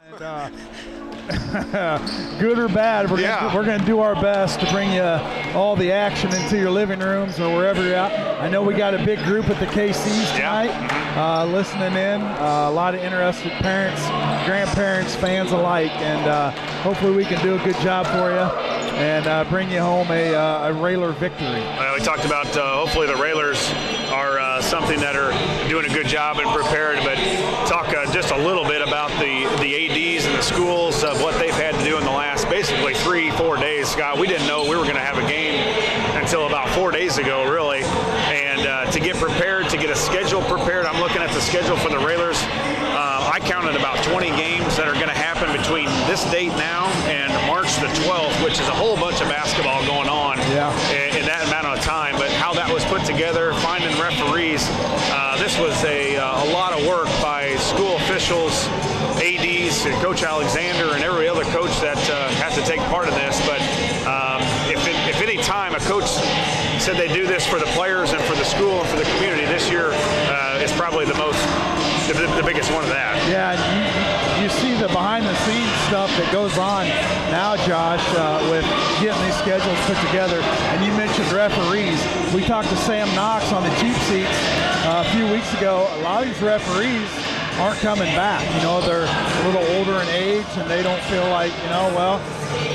And, good or bad, we're going to do our best to bring you all the action into your living rooms or wherever you're at. I know we got a big group at the KCs tonight listening in. A lot of interested parents, grandparents, fans alike, and hopefully we can do a good job for you and bring you home a Railer victory. We talked about hopefully the Railers are something that are doing a good job and prepared, but talk just a little bit about the ADs and the schools of what they've had to do in the last basically 3-4 days. Scott, we didn't know we were going to have a game until about 4 days ago, really, and to get prepared, to get a schedule prepared. I'm looking at the schedule for the Railers. I counted about 20 games that are going to happen between this date now and March the 12th, which is a whole bunch of basketball going on in that amount of time. But how that was put together, finding referees, this was a lot of work by school officials, ADs, and Coach Alexander, and every other coach that had to take part in this. But if any time a coach said they do this for the players and for the school and for the community, this year is probably the biggest one of that. Yeah, you see the behind-the-scenes stuff that goes on now, Josh, with getting these schedules put together. And you mentioned referees. We talked to Sam Knox on the cheap seats a few weeks ago. A lot of these referees aren't coming back. You know, they're a little older in age, and they don't feel like, you know, well,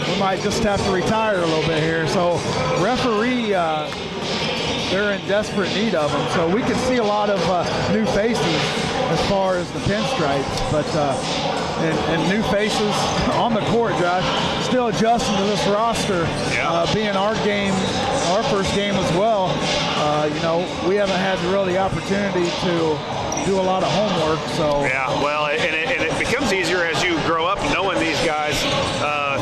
we might just have to retire a little bit here. So referee, they're in desperate need of them. So we can see a lot of new faces as far as the pinstripes, but and new faces on the court, Josh, still adjusting to this roster, being our game, our first game as well. You know, we haven't had really the opportunity to do a lot of homework. So well, and it becomes easier as you grow up knowing these guys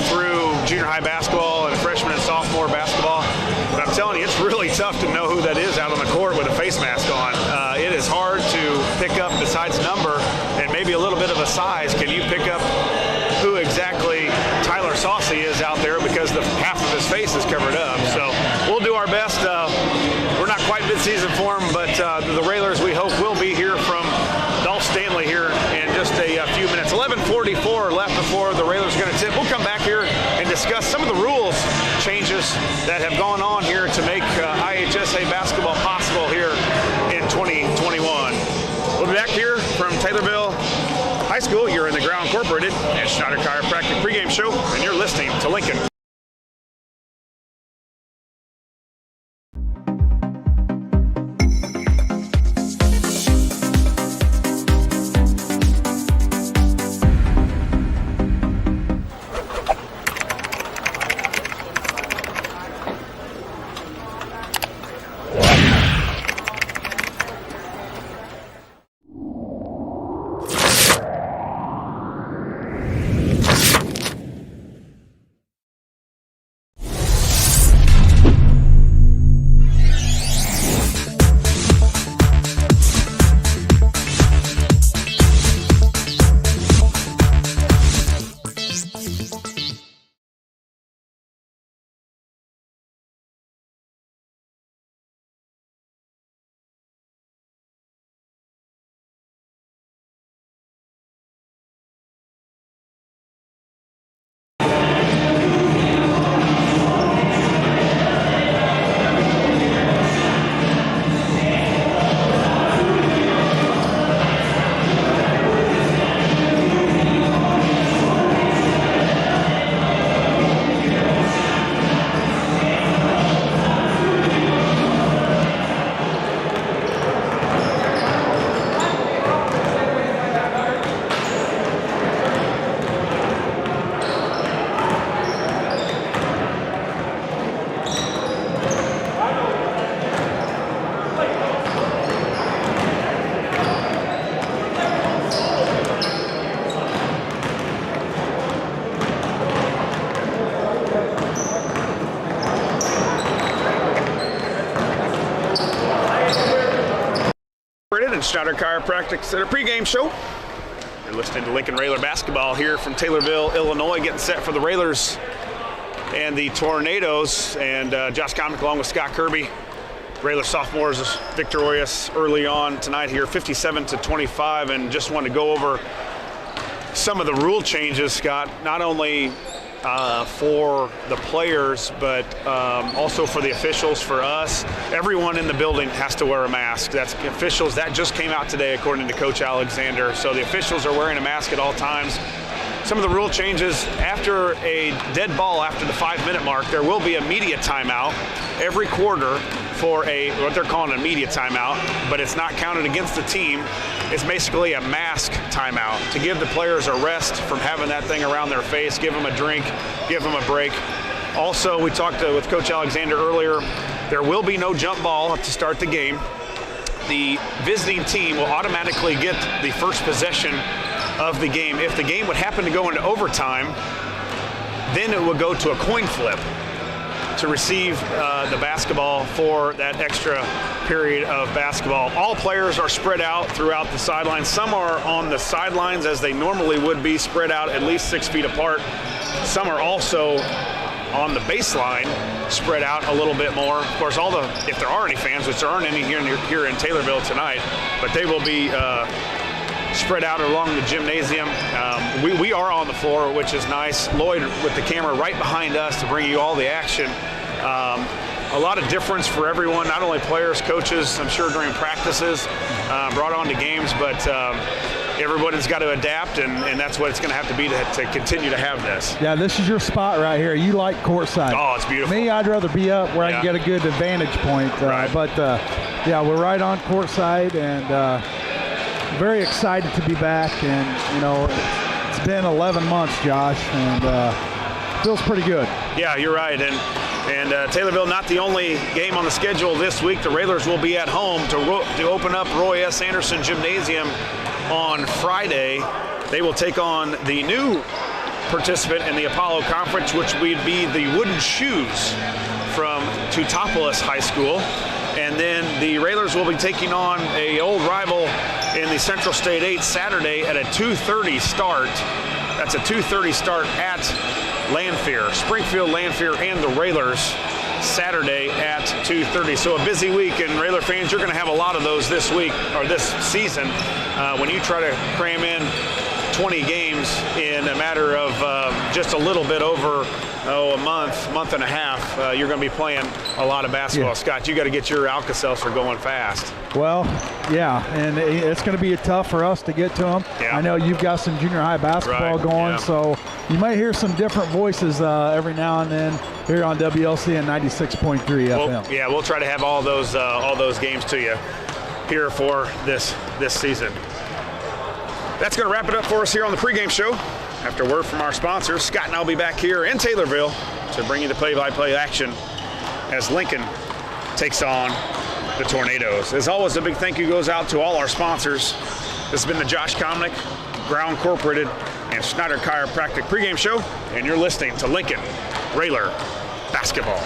through junior high basketball and freshman and sophomore basketball. But I'm telling you, it's really tough to know who that is out on the court with a face mask on. It is hard to pick up, besides number and maybe a little bit of a size. Can you pick up who exactly Tyler Saucy is out there because half of his face is covered up? So we'll do our best. We're not quite mid-season for them, but the Railers, we hope, will be here from Dolph Stanley here in just a few minutes. 11:44 left before the Railers are going to tip. We'll come back here and discuss some of the rules changes that have gone on here to make IHSA basketball possible here in 2021. We'll be back here from Taylorville High School. You're in the Ground Incorporated and Schneider Chiropractic pregame show, and you're listening to Lincoln. And Schneider Chiropractic at a pregame show. You're listening to Lincoln Railer basketball here from Taylorville, Illinois, getting set for the Railers and the Tornadoes. And Josh Komnick along with Scott Kirby. Railer sophomores victorious early on tonight here, 57-25, and just wanted to go over some of the rule changes, Scott, not only for the players, but also for the officials, for us. Everyone in the building has to wear a mask. That's officials. That just came out today, according to Coach Alexander. So the officials are wearing a mask at all times. Some of the rule changes: after a dead ball, after the 5-minute mark, there will be a media timeout every quarter for what they're calling a media timeout, but it's not counted against the team. It's basically a mask timeout to give the players a rest from having that thing around their face, give them a drink, give them a break. Also, we talked with Coach Alexander earlier, there will be no jump ball to start the game. The visiting team will automatically get the first possession of the game. If the game would happen to go into overtime, then it would go to a coin flip to receive the basketball for that extra period of basketball. All players are spread out throughout the sidelines. Some are on the sidelines as they normally would be, spread out at least 6 feet apart. Some are also on the baseline, spread out a little bit more. Of course, if there are any fans, which there aren't any here in Taylorville tonight, but they will be spread out along the gymnasium. We are on the floor, which is nice. Lloyd with the camera right behind us to bring you all the action. A lot of difference for everyone, not only players, coaches, I'm sure during practices, brought on to games, but everybody's got to adapt, and that's what it's going to have to be to continue to have this. Yeah, this is your spot right here. You like courtside. Oh, it's beautiful. Me, I'd rather be up where I can get a good vantage point. Right. But, yeah, we're right on courtside, and very excited to be back. And, you know, it's been 11 months, Josh, and feels pretty good. Yeah, you're right. And Taylorville, not the only game on the schedule this week. The Railers will be at home to open up Roy S. Anderson Gymnasium on Friday. They will take on the new participant in the Apollo Conference, which would be the Wooden Shoes from Teutopolis High School. And then the Railers will be taking on an old rival in the Central State 8 Saturday at a 2:30 start. That's a 2:30 start at Lanphier, Springfield, Lanphier, and the Railers Saturday at 2:30. So a busy week, and Railer fans, you're going to have a lot of those this week or this season when you try to cram in 20 games in a matter of just a little bit over a month and a half. You're going to be playing a lot of basketball. Yeah. Scott, you got to get your Alka-Seltzer going fast. Well, yeah, and it's going to be tough for us to get to them. Yeah. I know you've got some junior high basketball going, so you might hear some different voices every now and then here on WLCN 96.3 FM. Yeah, we'll try to have all those games to you here for this season. That's going to wrap it up for us here on the pregame show. After a word from our sponsors, Scott and I will be back here in Taylorville to bring you the play-by-play action as Lincoln takes on the Tornadoes. As always, a big thank you goes out to all our sponsors. This has been the Josh Komnick, Ground Incorporated, and Schneider Chiropractic pregame show, and you're listening to Lincoln Railer Basketball.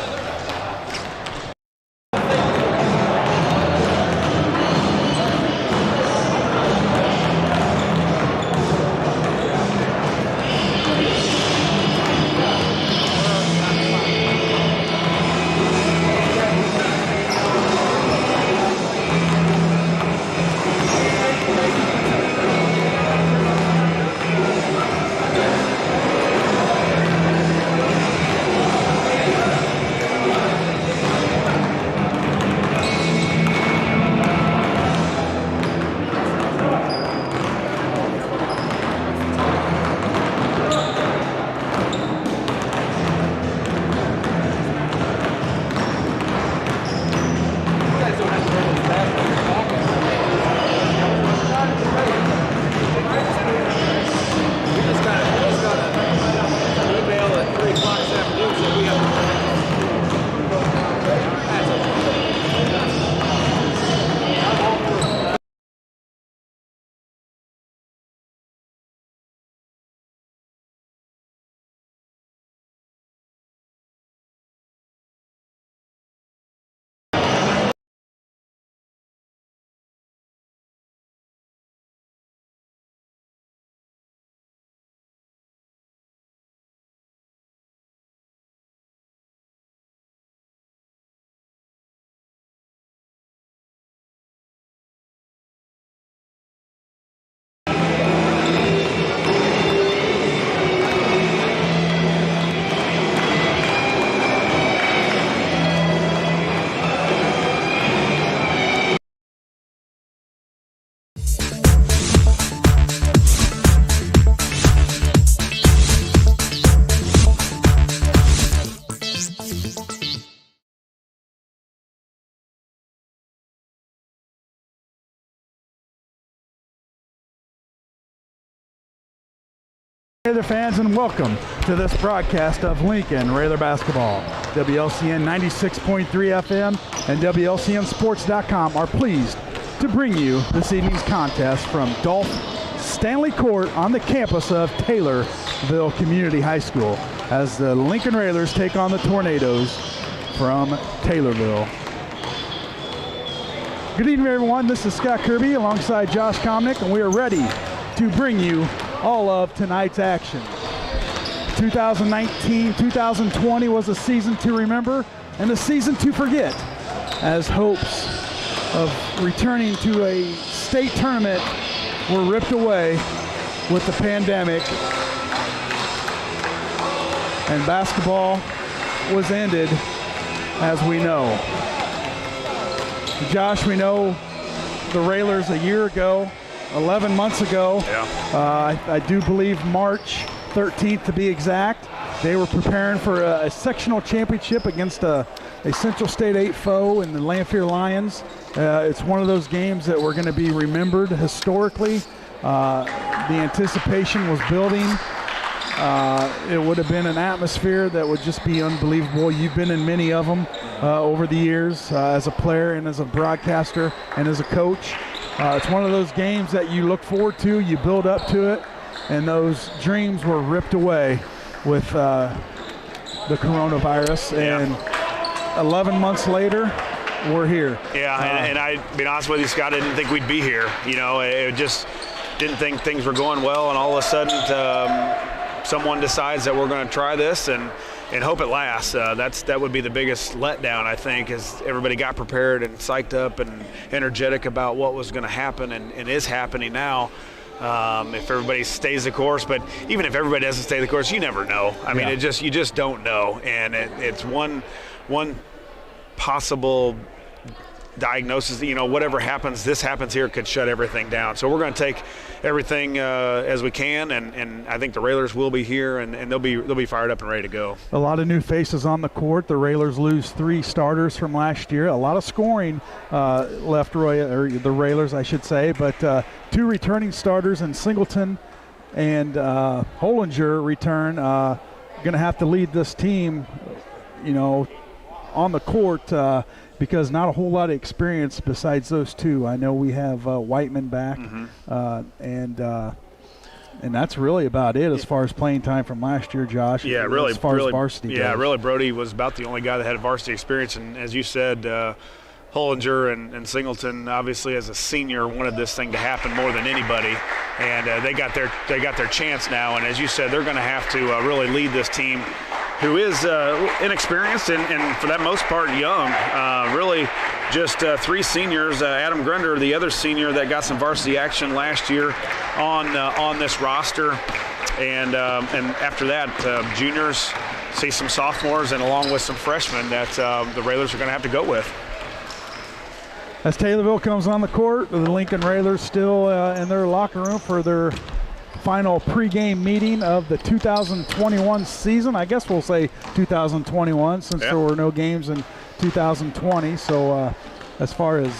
Railer fans, and welcome to this broadcast of Lincoln Railer basketball. WLCN 96.3 FM and WLCNsports.com are pleased to bring you this evening's contest from Dolph Stanley Court on the campus of Taylorville Community High School as the Lincoln Railers take on the Tornadoes from Taylorville. Good evening, everyone. This is Scott Kirby alongside Josh Komnick, and we are ready to bring you all of tonight's action. 2019-2020 was a season to remember and a season to forget, as hopes of returning to a state tournament were ripped away with the pandemic, and basketball was ended, as we know. Josh, we know the Railers a year ago, 11 months ago, I do believe March 13th to be exact, they were preparing for a sectional championship against a Central State 8 foe in the Lanphier Lions. It's one of those games that we're going to be remembered historically. The anticipation was building. It would have been an atmosphere that would just be unbelievable. You've been in many of them over the years as a player and as a broadcaster and as a coach. It's one of those games that you look forward to, you build up to it, and those dreams were ripped away with the coronavirus. And 11 months later, we're here. And I'll be honest with you, Scott, I didn't think we'd be here. You know, it just didn't think things were going well, and all of a sudden someone decides that we're going to try this and hope it lasts. That would be the biggest letdown, I think, is everybody got prepared and psyched up and energetic about what was going to happen and is happening now. If everybody stays the course, but even if everybody doesn't stay the course, you never know. I mean, you just don't know, and it's one possible diagnosis. You know, whatever happens, this happens here, could shut everything down. So we're going to take everything as we can, and I think the Railers will be here, and they'll be fired up and ready to go. A lot of new faces on the court. The Railers lose 3 starters from last year. A lot of scoring left, the Railers, I should say, but 2 returning starters in Singleton and Hollinger return. Going to have to lead this team, you know, on the court because not a whole lot of experience besides those 2. I know we have Whiteman back, and that's really about it as far as playing time from last year, Josh. Yeah, really. As far as varsity goes. Really, Brody was about the only guy that had varsity experience, and as you said, Hollinger and Singleton, obviously as a senior, wanted this thing to happen more than anybody, and they got their chance now. And as you said, they're going to have to really lead this team, who is inexperienced and for that most part young. Really just 3 seniors. Adam Grunder, the other senior that got some varsity action last year on this roster. And after that, juniors, see some sophomores, and along with some freshmen that the Railers are going to have to go with. As Taylorville comes on the court, the Lincoln Railers still in their locker room for their final pregame meeting of the 2021 season. I guess we'll say 2021 since there were no games in 2020. So as far as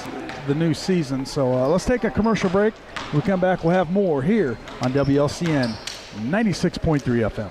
the new season. So let's take a commercial break. When we come back, we'll have more here on WLCN 96.3 FM.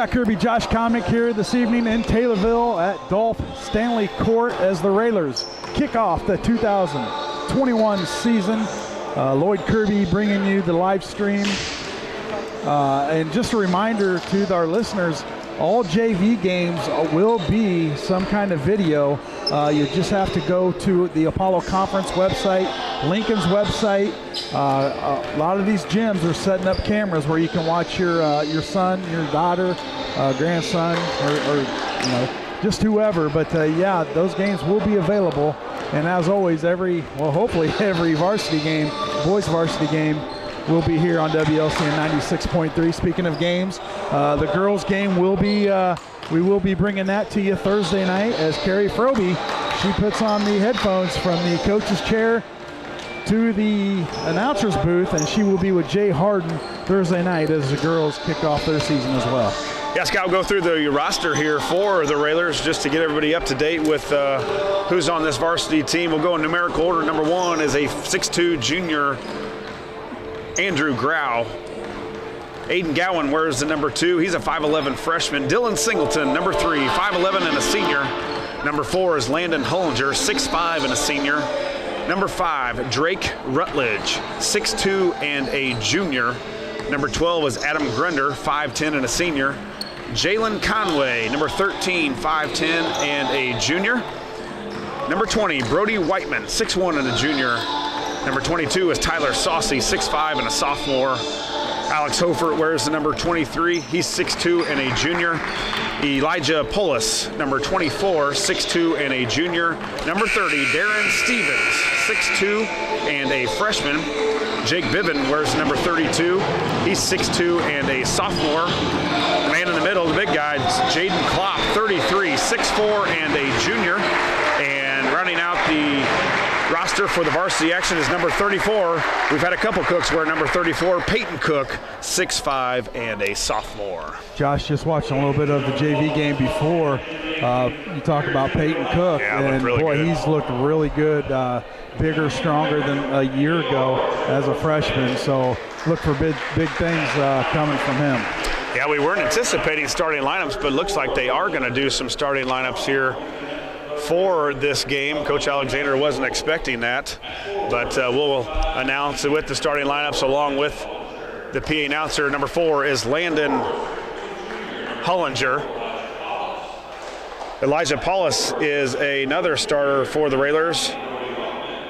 Scott Kirby, Josh Komnick here this evening in Taylorville at Dolph Stanley Court as the Railers kick off the 2021 season. Lloyd Kirby bringing you the live stream. And just a reminder to our listeners, all JV games will be some kind of video. You just have to go to the Apollo Conference website, Lincoln's website. A lot of these gyms are setting up cameras where you can watch your son, your daughter, grandson, or just whoever. But yeah, those games will be available. And as always, hopefully every varsity game, boys varsity game, will be here on WLCN 96.3. Speaking of games, the girls game will be, we will be bringing that to you Thursday night as Carrie Froby, she puts on the headphones from the coach's chair to the announcer's booth, and she will be with Jay Harden Thursday night as the girls kick off their season as well. Yeah, Scott, we'll go through the roster here for the Railers just to get everybody up to date with who's on this varsity team. We'll go in numerical order. Number 1 is a 6'2 junior, Andrew Grau. Aiden Gowan wears the number 2. He's a 5'11 freshman. Dylan Singleton, number 3, 5'11 and a senior. Number 4 is Landon Hullinger, 6'5 and a senior. Number 5, Drake Rutledge, 6'2 and a junior. Number 12 is Adam Grunder, 5'10 and a senior. Jalen Conway, number 13, 5'10 and a junior. Number 20, Brody Whiteman, 6'1 and a junior. Number 22 is Tyler Saucy, 6'5 and a sophomore. Alex Hofer wears the number 23. He's 6'2 and a junior. Elijah Polis, number 24, 6'2 and a junior. Number 30, Darren Stevens, 6'2 and a freshman. Jake Biven wears number 32. He's 6'2 and a sophomore. The man in the middle, the big guy, Jaden Klopp, 33, 6'4 and a junior. And rounding out the roster for the varsity action is number 34. We've had a couple Cooks wear number 34. Peyton Cook, 6'5 and a sophomore. Josh, just watching a little bit of the JV game before. You talk about Peyton Cook, and really boy, good. He's looked really good, bigger, stronger than a year ago as a freshman. So look for big things coming from him. Yeah, we weren't anticipating starting lineups, but it looks like they are going to do some starting lineups here for this game. Coach Alexander wasn't expecting that, but we'll announce it with the starting lineups along with the PA announcer. Number 4 is Landon Hullinger. Elijah Paulus is another starter for the Railers,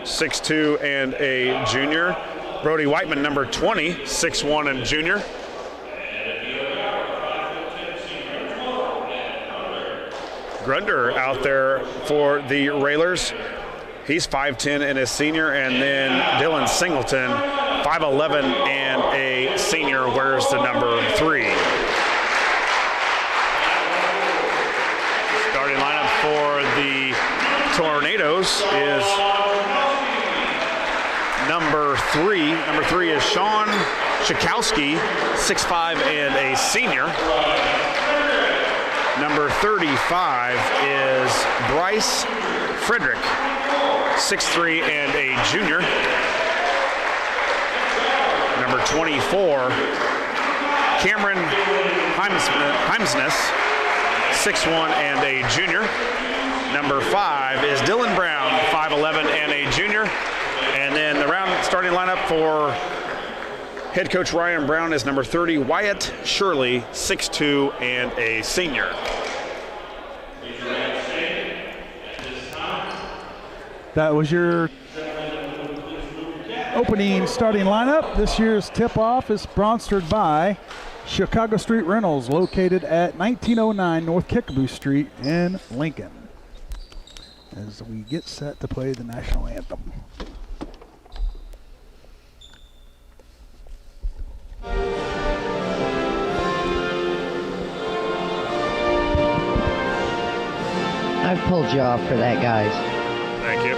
6'2 and a junior. Brody Whiteman, number 20, 6'1 and junior. Grunder out there for the Railers. He's 5'10 and a senior. And then Dylan Singleton, 5'11 and a senior, wears the number 3. Starting lineup for the Tornadoes is number 3. Number 3 is Sean Chakowski, 6'5 and a senior. Number 35 is Bryce Frederick, 6'3 and a junior. Number 24, Cameron Heimsness, 6'1 and a junior. Number 5 is Dylan Brown, 5'11 and a junior. And then the starting lineup for head coach Ryan Brown is number 30, Wyatt Shirley, 6'2 and a senior. That was your opening starting lineup. This year's tip-off is sponsored by Chicago Street Rentals, located at 1909 North Kickapoo Street in Lincoln, as we get set to play the national anthem. I've pulled you off for that, guys. Thank you.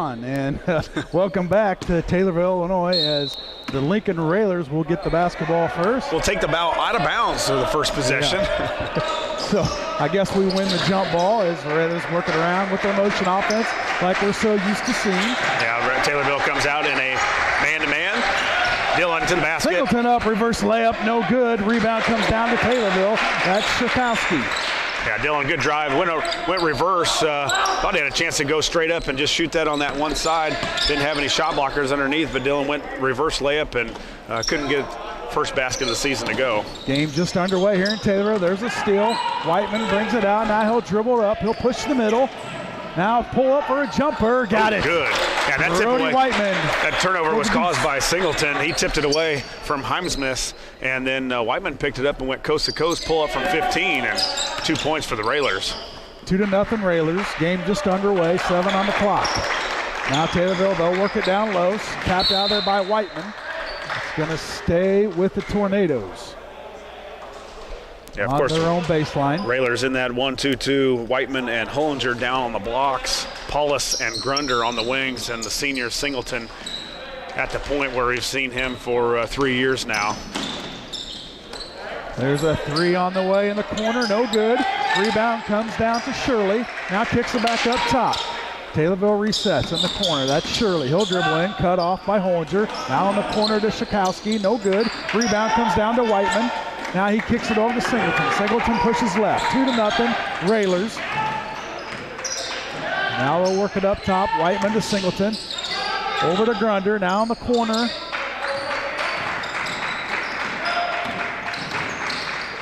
on, and welcome back to Taylorville, Illinois, as the Lincoln Railers will get the basketball first. We'll take the ball out of bounds for the first possession. Yeah. So I guess we win the jump ball as the Railers working around with their motion offense like we're so used to seeing. Yeah, Taylorville comes out in a man-to-man. Dylan to the basket. Singleton up, reverse layup, no good. Rebound comes down to Taylorville. That's Shakowski. Yeah, Dylan, good drive. Went reverse. Thought he had a chance to go straight up and just shoot that on that one side. Didn't have any shot blockers underneath, but Dylan went reverse layup and couldn't get first basket of the season to go. Game just underway here in Taylorville. There's a steal. Whiteman brings it out. Now he'll dribble it up. He'll push the middle. Now pull up for a jumper. Got it. Good. Yeah, that tip away. Whiteman. That turnover was caused by Singleton. He tipped it away from Heimsmith, and then Whiteman picked it up and went coast to coast, pull up from 15, and 2 points for the Railers. 2-0 Railers. Game just underway. 7 on the clock. Now Taylorville, they'll work it down low. Tapped out there by Whiteman. It's going to stay with the Tornadoes. Yeah, of on course, their own baseline. Railers in that 1-2-2. Whiteman and Hollinger down on the blocks. Paulus and Grunder on the wings, and the senior Singleton at the point where we've seen him for 3 years now. There's a three on the way in the corner, no good. Rebound comes down to Shirley. Now kicks it back up top. Taylorville resets in the corner. That's Shirley. He'll dribble in, cut off by Hollinger. Now in the corner to Shakowski, no good. Rebound comes down to Whiteman. Now he kicks it over to Singleton. Singleton pushes left. 2-0, Railers. Now they'll work it up top. Whiteman to Singleton. Over to Grunder. Now in the corner.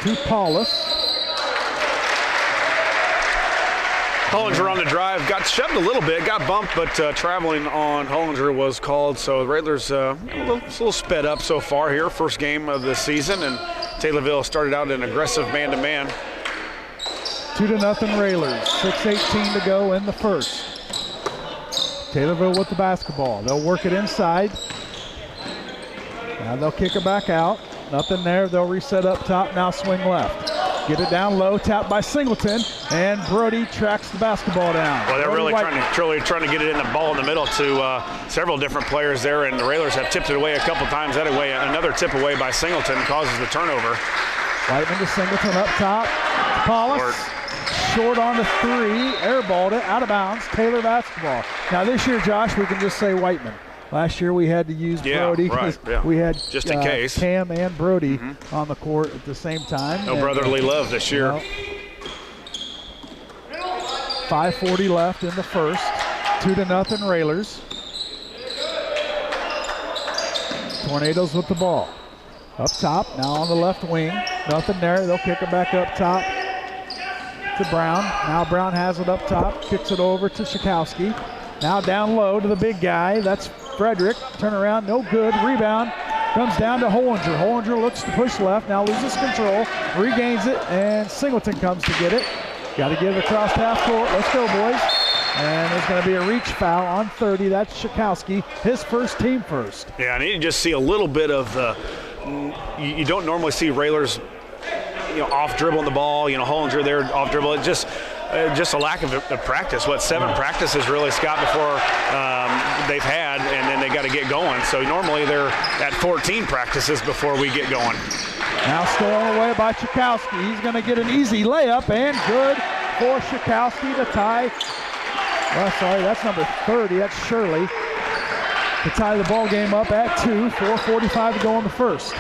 To Paulus. Hollinger on the drive, got shoved a little bit, got bumped, but traveling on Hollinger was called. So the Railers a little sped up so far here, first game of the season, and Taylorville started out an aggressive man-to-man. 2-0 Railers, 6:18 to go in the first. Taylorville with the basketball. They'll work it inside. Now they'll kick it back out. Nothing there. They'll reset up top. Now swing left. Get it down low. Tapped by Singleton. And Brody tracks the basketball down. Well, they're really trying to get it in the ball in the middle to several different players there, and the Railers have tipped it away a couple times. That away, another tip away by Singleton causes the turnover. Whiteman to Singleton up top. Paulus. Short on the three. Airballed it. Out of bounds. Taylor basketball. Now this year, Josh, we can just say Whiteman. Last year we had to use Brody because we had just in case Cam and Brody on the court at the same time. No brotherly love this year. 5:40 left in the first. 2-0 Railers. Tornadoes with the ball. Up top, now on the left wing. Nothing there. They'll kick it back up top to Brown. Now Brown has it up top. Kicks it over to Shakowski. Now down low to the big guy. That's Frederick. Turn around, no good. Rebound comes down to Hollinger. Hollinger looks to push left, now loses control, regains it, and Singleton comes to get it. Got to get it across half court. Let's go, boys. And there's going to be a reach foul on 30. That's Shakowski, his first, team first. Yeah, and you just see a little bit of the, you don't normally see Railers, off dribbling the ball. Hollinger there off dribble. It just a lack of practice. 7 practices really, Scott, before they've had, and then they got to get going. So normally they're at 14 practices before we get going. Now stolen away by Shakowski. He's going to get an easy layup, and good for Shakowski to tie. Oh, sorry, that's number 30. That's Shirley to tie the ball game up at 2. 4:45 to go in the first.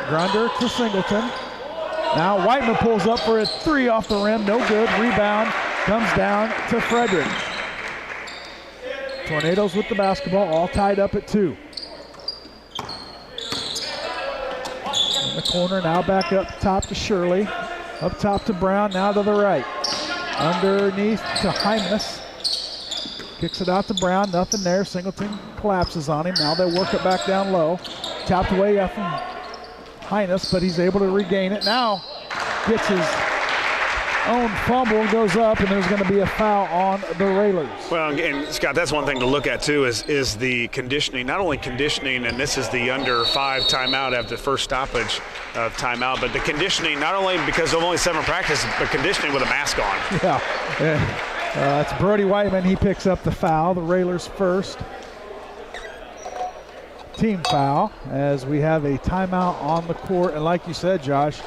Grunder to Singleton. Now Whiteman pulls up for a 3 off the rim. No good. Rebound comes down to Frederick. Tornadoes with the basketball, all tied up at 2. In the corner, now back up top to Shirley. Up top to Brown, now to the right. Underneath to Heimness. Kicks it out to Brown, nothing there. Singleton collapses on him. Now they work it back down low. Tapped away from Heimness, but he's able to regain it. Now gets his own fumble, goes up, and there's going to be a foul on the Railers. Well, and Scott, that's one thing to look at too is the conditioning. Not only conditioning, and this is the under 5 timeout after the first stoppage of timeout, but the conditioning not only because of only 7 practices, but conditioning with a mask on. Yeah. It's Brody Whiteman. He picks up the foul. The Railers first. Team foul as we have a timeout on the court. And like you said, Josh,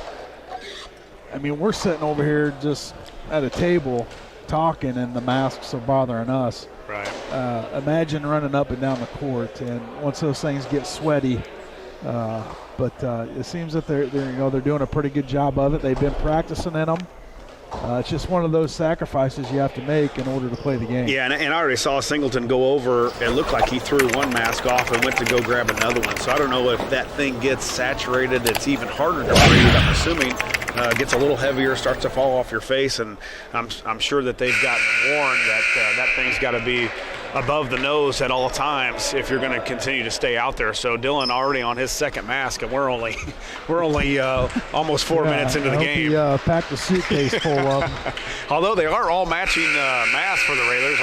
I mean, we're sitting over here just at a table talking and the masks are bothering us. Right. Imagine running up and down the court, and once those things get sweaty, but it seems that they're doing a pretty good job of it. They've been practicing in them. It's just one of those sacrifices you have to make in order to play the game. Yeah, and I already saw Singleton go over. It looked like he threw one mask off and went to go grab another one. So I don't know if that thing gets saturated. It's even harder to breathe, I'm assuming. Gets a little heavier, starts to fall off your face, and I'm sure that they've gotten warned that that thing's got to be above the nose at all times if you're going to continue to stay out there. So Dylan already on his second mask, and we're only almost 4 minutes into the game. He packed a suitcase full of them. Although they are all matching masks for the Railers,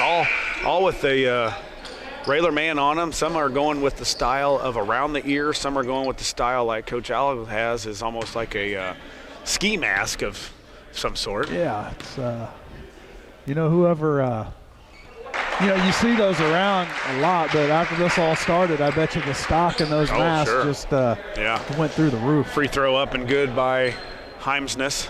all with the Railer man on them. Some are going with the style of around the ear. Some are going with the style like Coach Allen has, is almost like a ski mask of some sort. Yeah, it's whoever. You see those around a lot, but after this all started, I bet you the stock in those masks just went through the roof. Free throw up and good by Heimsness.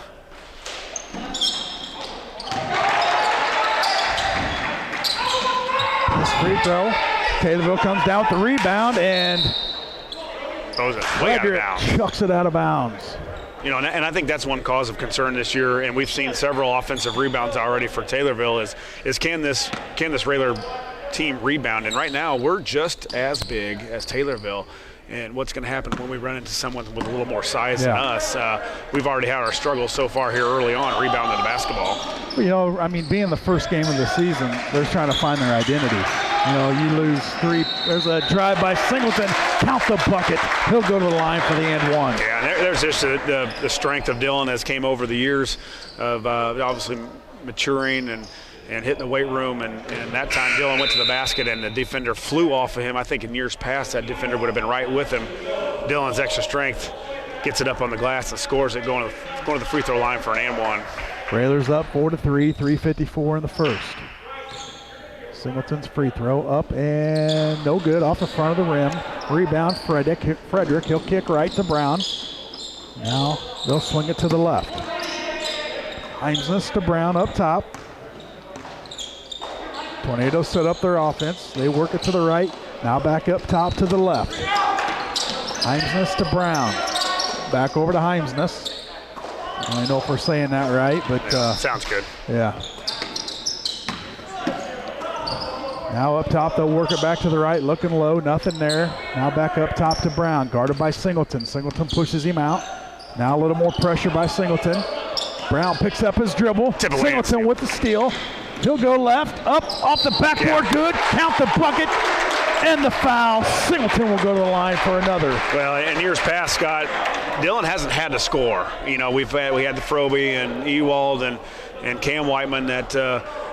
This free throw, Taylorville comes down with the rebound and throws it way out of bounds. Chucks it out of bounds. And I think that's one cause of concern this year, and we've seen several offensive rebounds already for Taylorville, is can this Railer team rebound? And right now we're just as big as Taylorville. And what's going to happen when we run into someone with a little more size than us? We've already had our struggles so far here early on rebounding the basketball. Well, being the first game of the season, they're trying to find their identity. You lose three. There's a drive by Singleton. Count the bucket. He'll go to the line for the and one. Yeah, and there's just the strength of Dylan as came over the years of obviously maturing and hitting the weight room, and that time Dylan went to the basket and the defender flew off of him. I think in years past that defender would have been right with him. Dylan's extra strength gets it up on the glass and scores it, going to the free throw line for an and one. Railers up 4-3, 3:54 in the first. Singleton's free throw up and no good, off the front of the rim. Rebound Frederick, he'll kick right to Brown. Now they'll swing it to the left. Heimsness to Brown up top. Tornadoes set up their offense. They work it to the right. Now back up top to the left. Heimsness to Brown. Back over to Heimsness. I don't know if we're saying that right, but sounds good. Yeah. Now up top, they'll work it back to the right, looking low, nothing there. Now back up top to Brown, guarded by Singleton. Singleton pushes him out. Now a little more pressure by Singleton. Brown picks up his dribble. Singleton with the steal. He'll go left, up, off the backboard, good. Count the bucket, and the foul. Singleton will go to the line for another. Well, in years past, Scott, Dylan hasn't had to score. We had the Froby and Ewald and Cam Whiteman that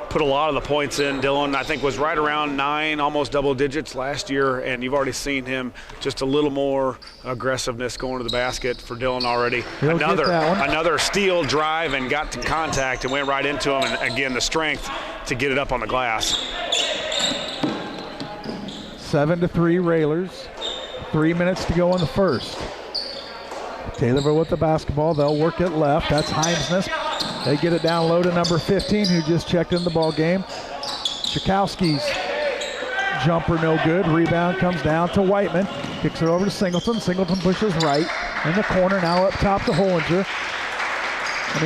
put a lot of the points in. Dylan, I think, was right around 9, almost double digits last year, and you've already seen him just a little more aggressiveness going to the basket for Dylan already. Another steal drive and got to contact and went right into him, and again, the strength to get it up on the glass. 7-3 Railers. 3 minutes to go in the first. Taylorville with the basketball. They'll work it left. That's Heimsness. They get it down low to number 15, who just checked in the ball game. Chakowski's jumper no good. Rebound comes down to Whiteman. Kicks it over to Singleton. Singleton pushes right in the corner. Now up top to Hollinger.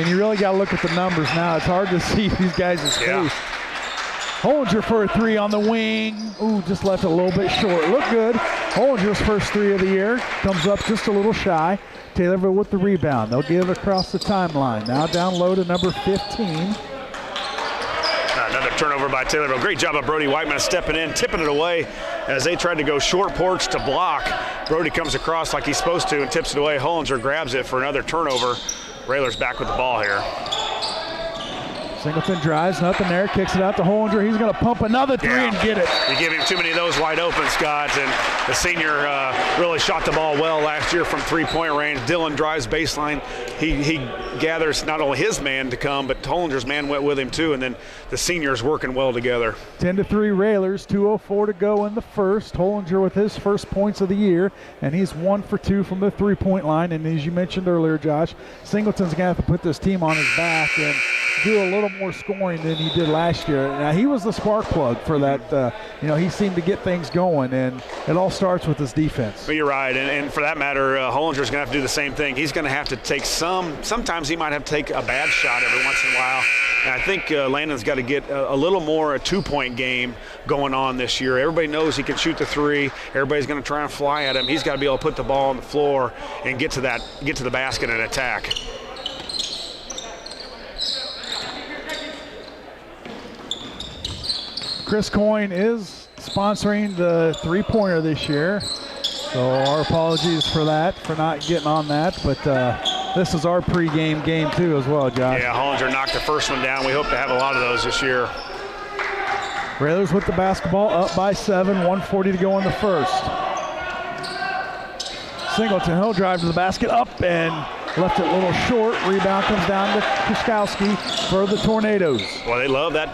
You really got to look at the numbers now. It's hard to see these guys' face. Hollinger for a three on the wing. Ooh, just left it a little bit short. Looked good. Hollinger's first three of the year. Comes up just a little shy. Taylorville with the rebound. They'll get it across the timeline. Now down low to number 15. Another turnover by Taylorville. Great job of Brody Whiteman stepping in, tipping it away as they tried to go short porch to block. Brody comes across like he's supposed to and tips it away. Hollinger grabs it for another turnover. Railers back with the ball here. Singleton drives, nothing there, kicks it out to Hollinger. He's going to pump another three and get it. You give him too many of those wide open, Scott, and the senior really shot the ball well last year from three-point range. Dylan drives baseline. He gathers not only his man to come, but Hollinger's man went with him too, and then the seniors working well together. 10-3 Railers, 2:04 to go in the first. Hollinger with his first points of the year, and he's 1 for 2 from the three-point line. And as you mentioned earlier, Josh, Singleton's going to have to put this team on his back and do a little more scoring than he did last year. Now, he was the spark plug for that. He seemed to get things going, and it all starts with his defense. But you're right, and for that matter, Hollinger's going to have to do the same thing. He's going to have to take sometimes he might have to take a bad shot every once in a while. And I think Landon's got to get a little more a two-point game going on this year. Everybody knows he can shoot the three. Everybody's going to try and fly at him. He's got to be able to put the ball on the floor and get to the basket and attack. Chris Coyne is sponsoring the three-pointer this year, so our apologies for that, for not getting on that, but this is our pregame game too as well, Josh. Yeah, Hollinger knocked the first one down. We hope to have a lot of those this year. Railers with the basketball, up by 7, 1:40 to go in the first. Singleton, he'll drive to the basket, up and left it a little short. Rebound comes down to Kuskowski for the Tornadoes. Well, they love that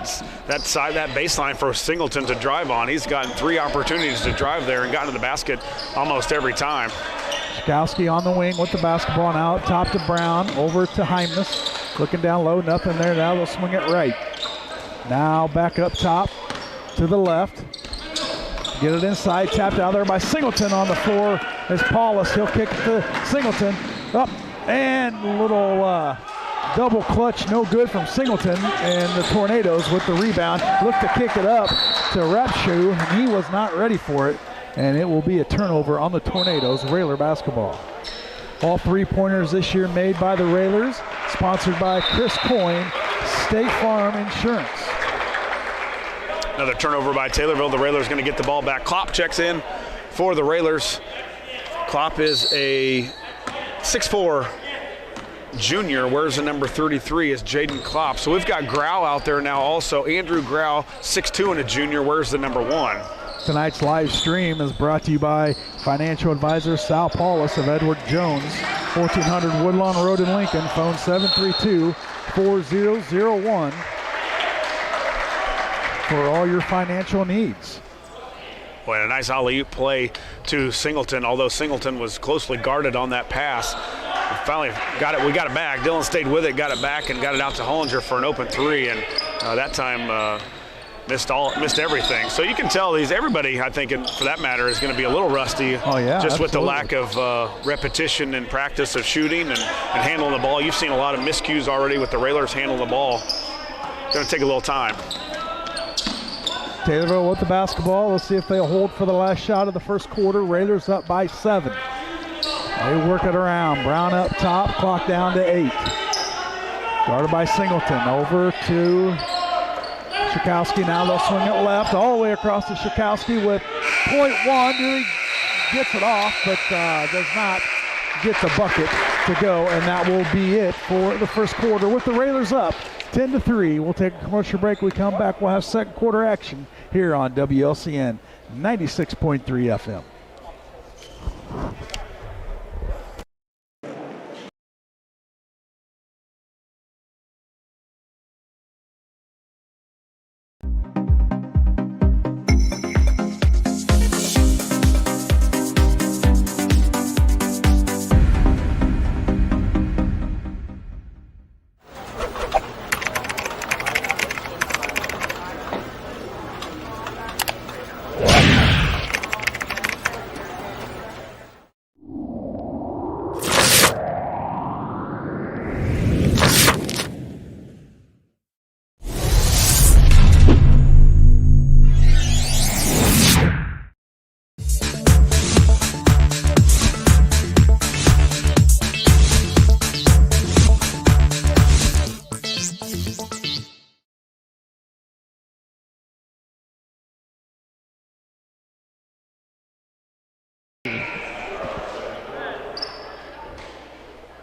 baseline for Singleton to drive on. He's gotten 3 opportunities to drive there and gotten to the basket almost every time. Kuskowski on the wing with the basketball now, top to Brown, over to Heimness. Looking down low, nothing there. Now they'll swing it right. Now back up top to the left. Get it inside, tapped out there by Singleton on the floor. As Paulus, he'll kick it to Singleton. Up and a little double clutch, no good from Singleton, and the Tornadoes with the rebound. Look to kick it up to Rapshoe, and he was not ready for it. And it will be a turnover on the Tornadoes, Railer basketball. All three-pointers this year made by the Railers, sponsored by Chris Coyne, State Farm Insurance. Another turnover by Taylorville. The Railers going to get the ball back. Klopp checks in for the Railers. Klopp is a 6'4" junior. Where's the number 33 is Jaden Klopp. So we've got Grau out there now also. Andrew Grau, 6'2" and a junior. Where's the number 1? Tonight's live stream is brought to you by financial advisor Sal Paulus of Edward Jones, 1400 Woodlawn Road in Lincoln. Phone 732-4001 for all your financial needs. Boy, a nice alley-oop play to Singleton, although Singleton was closely guarded on that pass. We finally got it. We got it back. Dylan stayed with it, got it back, and got it out to Hollinger for an open three. And that time missed everything. So you can tell everybody, I think, for that matter, is going to be a little rusty. Oh, yeah, just absolutely. with the lack of repetition and practice of shooting and handling the ball. You've seen a lot of miscues already with the Railers handling the ball. Going to take a little time. Taylorville with the basketball. Let's see if they'll hold for the last shot of the first quarter. Railers up by 7. They work it around. Brown up top, clock down to 8. Guarded by Singleton. Over to Shakowski. Now they'll swing it left all the way across to Shakowski with .1. He gets it off, but does not get the bucket to go, and that will be it for the first quarter with the Railers up 10-3. We'll take a commercial break. We come back, we'll have second quarter action here on WLCN 96.3 FM.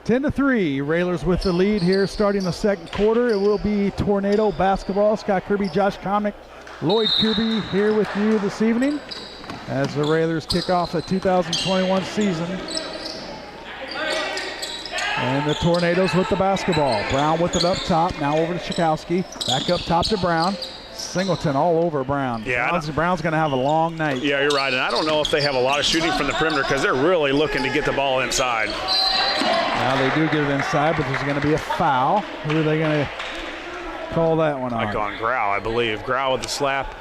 10-3, Railers with the lead here starting the second quarter. It will be Tornado basketball. Scott Kirby, Josh Komnick, Lloyd Kirby here with you this evening as the Railers kick off the 2021 season. And the Tornadoes with the basketball. Brown with it up top, now over to Chakowski. Back up top to Brown. Singleton all over Brown. Yeah, Brown's going to have a long night. Yeah, you're right. And I don't know if they have a lot of shooting from the perimeter because they're really looking to get the ball inside. Now they do get it inside, but there's going to be a foul. Who are they going to call that one on? Like on Grau, I believe. Grau with the slap.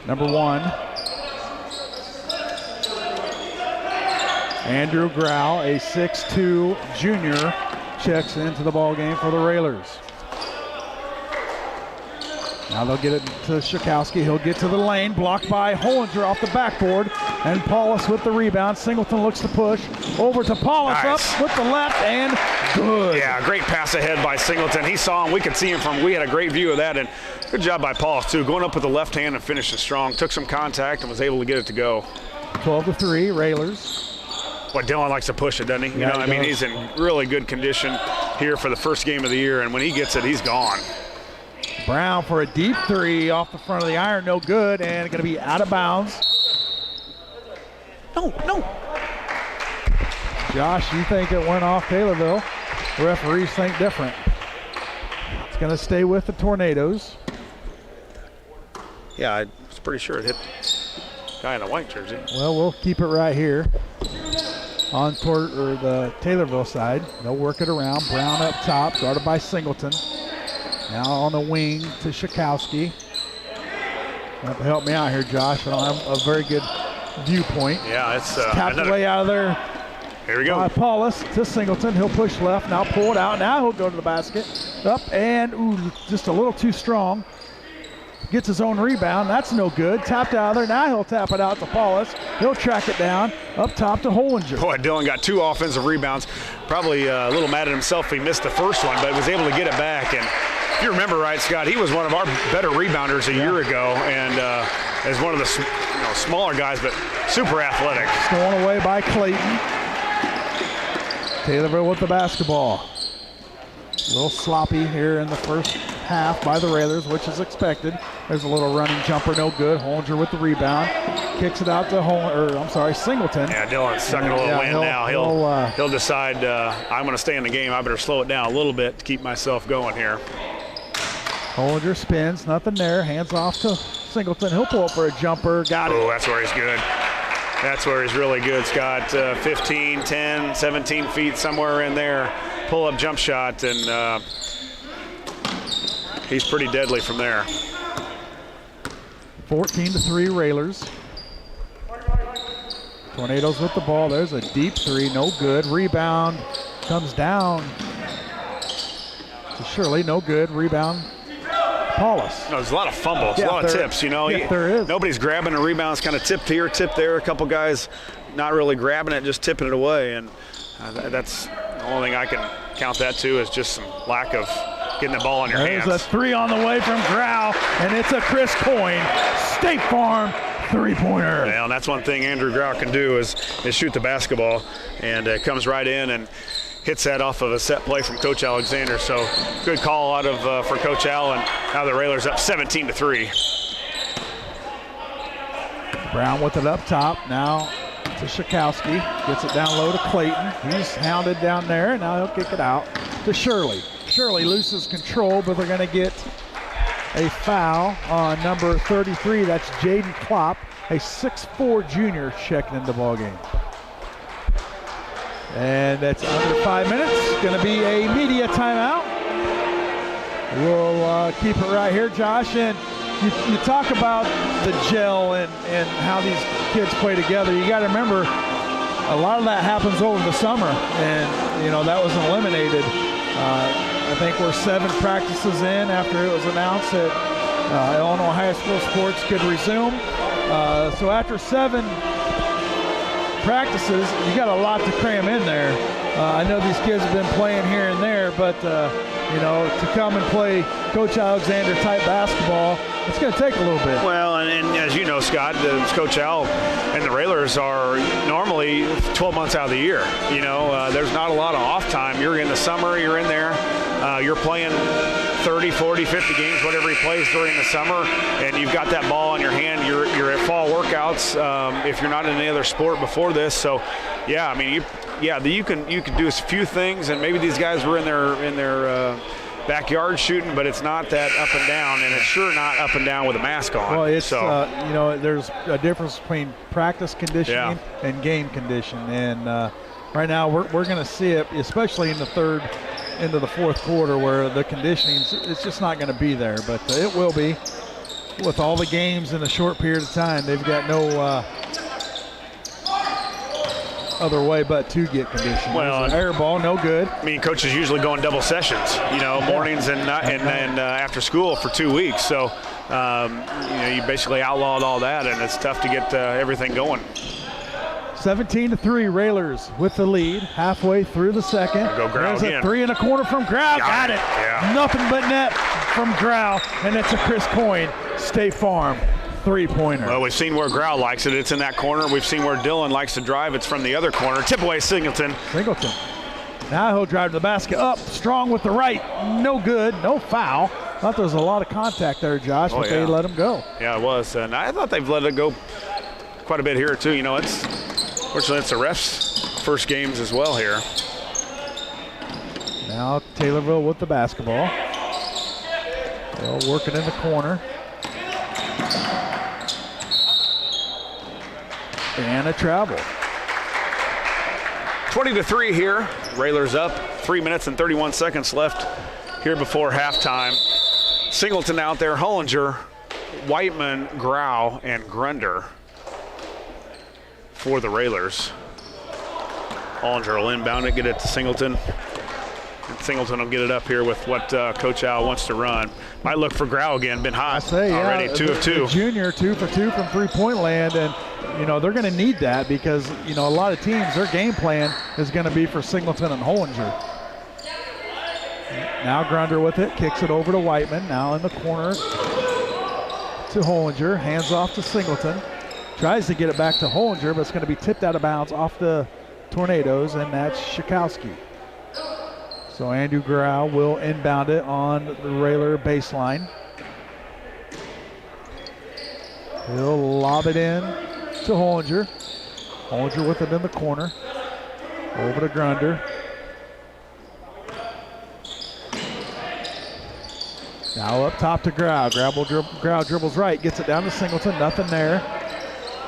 Number 1. Andrew Grau, a 6'2 junior, checks into the ball game for the Railers. Now they'll get it to Chakowski. He'll get to the lane, blocked by Hollinger off the backboard, and Paulus with the rebound. Singleton looks to push over to Paulus. Nice. Up with the left, and good. Yeah, great pass ahead by Singleton. He saw him. We could see him from. We had a great view of that, and good job by Paulus too, going up with the left hand and finishing strong. Took some contact and was able to get it to go. 12-3, Railers. Boy, Dylan likes to push it, doesn't he? Yeah, you know, he I mean, does. he's in really good condition here for the first game of the year, and when he gets it, he's gone. Brown for a deep 3 off the front of the iron, no good, and going to be out of bounds. No. Josh, you think it went off Taylorville. The referees think different. It's going to stay with the Tornadoes. Yeah, I was pretty sure it hit the guy in a white jersey. Well, we'll keep it right here on the Taylorville side. They'll work it around. Brown up top, guarded by Singleton. Now on the wing to Chakowski. You have to help me out here, Josh. I don't have a very good viewpoint. Yeah, it's Tapped away out of there. Here we go. Paulus to Singleton. He'll push left. Now pull it out. Now he'll go to the basket. Up and just a little too strong. Gets his own rebound. That's no good. Tapped out of there. Now he'll tap it out to Paulus. He'll track it down. Up top to Hollinger. Boy, Dylan got 2 offensive rebounds. Probably a little mad at himself if he missed the first one, but was able to get it back. And if you remember right, Scott, he was one of our better rebounders a year ago, and as one of the smaller guys, but super athletic. Stolen away by Clayton. Taylorville with the basketball. A little sloppy here in the first half by the Railers, which is expected. There's a little running jumper, no good. Hollinger with the rebound. Kicks it out to Singleton. Yeah, Dylan's sucking a little wind now. He'll decide, I'm going to stay in the game. I better slow it down a little bit to keep myself going here. Hollinger spins, nothing there. Hands off to Singleton. He'll pull up for a jumper. Got it. Oh, that's where he's good. That's where he's really good, Scott. 15, 10, 17 feet, somewhere in there. Pull-up jump shot, and he's pretty deadly from there. 14-3 Railers. Tornadoes with the ball. There's a deep 3, no good. Rebound comes down to Shirley, no good. Rebound, Paulus. No, there's a lot of fumbles, a lot of tips. Yeah, there is. Nobody's grabbing a rebound. It's kind of tipped here, tipped there. A couple guys not really grabbing it, just tipping it away, and that's the only thing I can count that to is just some lack of getting the ball in your hands. There's a 3 on the way from Grau, and it's a Chris Coyne State Farm three-pointer. Well, and that's one thing Andrew Grau can do is shoot the basketball, and comes right in and hits that off of a set play from Coach Alexander. So good call out of for Coach Al, and now the Railers up 17-3. Brown with it up top. Now to Chakowski. Gets it down low to Clayton. He's hounded down there. Now he'll kick it out to Shirley. Shirley loses control, but they're going to get a foul on number 33. That's Jaden Klopp, a 6'4 junior, checking into the ball game. And that's under 5 minutes. Going to be a media timeout. We'll keep it right here, Josh. And you talk about the gel and how these kids play together. You got to remember, a lot of that happens over the summer, and that was eliminated. I think we're 7 practices in after it was announced that Illinois high school sports could resume. So after 7 practices, you got a lot to cram in there. I know these kids have been playing here and there, but to come and play Coach Alexander type basketball, it's going to take a little bit. Well, and as you know, Scott, Coach Al and the Railers are normally 12 months out of the year. There's not a lot of off time. You're in the summer, you're in there, you're playing 30, 40, 50 games, whatever he plays during the summer, and you've got that ball in your hand. You're at fall workouts if you're not in any other sport before this. So, yeah, I mean, you can do a few things, and maybe these guys were in their backyard shooting, but it's not that up and down, and it's sure not up and down with a mask on. Well, it's there's a difference between practice conditioning and game condition, and right now we're going to see it, especially in the third into the fourth quarter, where the conditioning it's just not going to be there, but it will be with all the games in a short period of time. They've got no other way but to get conditioned. Well, air ball, no good. I mean, coaches usually go in double sessions, mornings and after school for 2 weeks. So, you basically outlawed all that, and it's tough to get everything going. 17-3, Railers with the lead halfway through the second. Go Grau There's again. A three in the corner from Grau. Got it. Yeah. Nothing but net from Grau, and it's a Chris Coyne State Farm three-pointer. Well, we've seen where Grau likes it. It's in that corner. We've seen where Dylan likes to drive. It's from the other corner. Tip away Singleton. Now he'll drive to the basket. Up, strong with the right. No good. No foul. Thought there was a lot of contact there, Josh, but they let him go. Yeah, it was. And I thought they've let it go quite a bit here, too. Fortunately, it's the refs' first games as well here. Now Taylorville with the basketball. They'll work it in the corner. And a travel. 20-3 here. Railers up. 3 minutes and 31 seconds left here before halftime. Singleton out there. Hollinger, Whiteman, Grau, and Grunder for the Railers. Hollinger will inbound it, get it to Singleton. And Singleton will get it up here with what Coach Al wants to run. Might look for Grau again. Been hot already. 2 of 2. The junior 2 for 2 from three-point land, and they're going to need that because a lot of teams, their game plan is going to be for Singleton and Hollinger. Now Grunder with it, kicks it over to Whiteman. Now in the corner to Hollinger, hands off to Singleton. Tries to get it back to Hollinger, but it's going to be tipped out of bounds off the Tornadoes, and that's Shikowski. So Andrew Grau will inbound it on the Railer baseline. He'll lob it in to Hollinger. Hollinger with it in the corner. Over to Grunder. Now up top to Grau. Grau dribbles right, gets it down to Singleton, nothing there.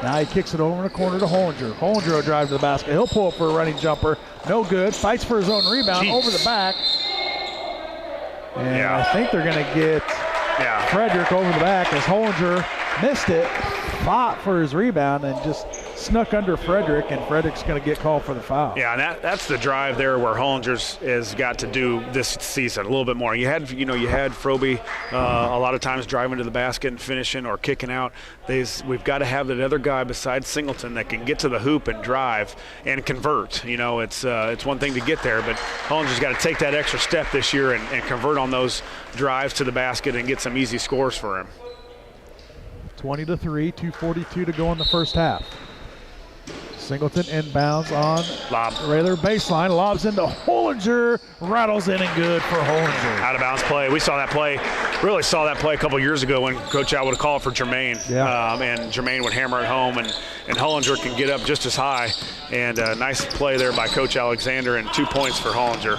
Now he kicks it over in the corner to Hollinger. Hollinger will drive to the basket. He'll pull up for a running jumper. No good. Fights for his own rebound. Over the back. And I think they're going to get Frederick over the back as Hollinger missed it, fought for his rebound, and just snuck under Frederick, and Frederick's going to get called for the foul. Yeah, and that's the drive there where Hollinger's has got to do this season a little bit more. You had Froby a lot of times driving to the basket and finishing or kicking out. We've got to have that other guy besides Singleton that can get to the hoop and drive and convert. It's one thing to get there, but Hollinger's got to take that extra step this year and convert on those drives to the basket and get some easy scores for him. 20-3, 2:42 to go in the first half. Singleton inbounds on Railer baseline, lobs into Hollinger, rattles in and good for Hollinger. Out of bounds play. We saw that play, really saw that play a couple years ago when Coach Al would have called for Jermaine. And Jermaine would hammer it home, and Hollinger can get up just as high. And a nice play there by Coach Alexander, and 2 points for Hollinger.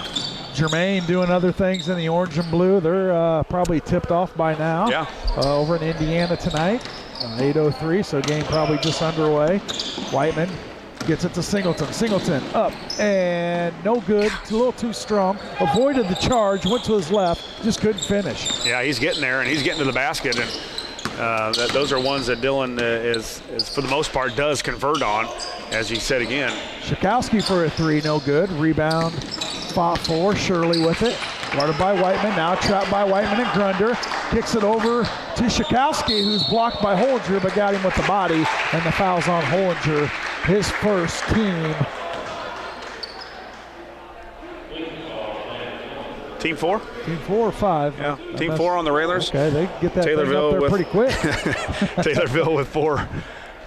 Jermaine doing other things in the orange and blue. They're probably tipped off by now. Yeah. Over in Indiana tonight. 8:03, so game probably just underway. Whiteman gets it to Singleton. Singleton up and no good. It's a little too strong. Avoided the charge, went to his left, just couldn't finish. Yeah, he's getting there and he's getting to the basket, and those are ones that Dylan is for the most part does convert on, as he said again. Shikowski for a three, no good. Rebound, fought for. Shirley with it. Guarded by Whiteman, now trapped by Whiteman and Grunder. Kicks it over to Shikowski, who's blocked by Hollinger, but got him with the body, and the foul's on Hollinger, his first team. Team 4? Team 4 or 5. Yeah, Team 4 on the Railers. Okay, they get that thing up there pretty quick. Taylorville with 4.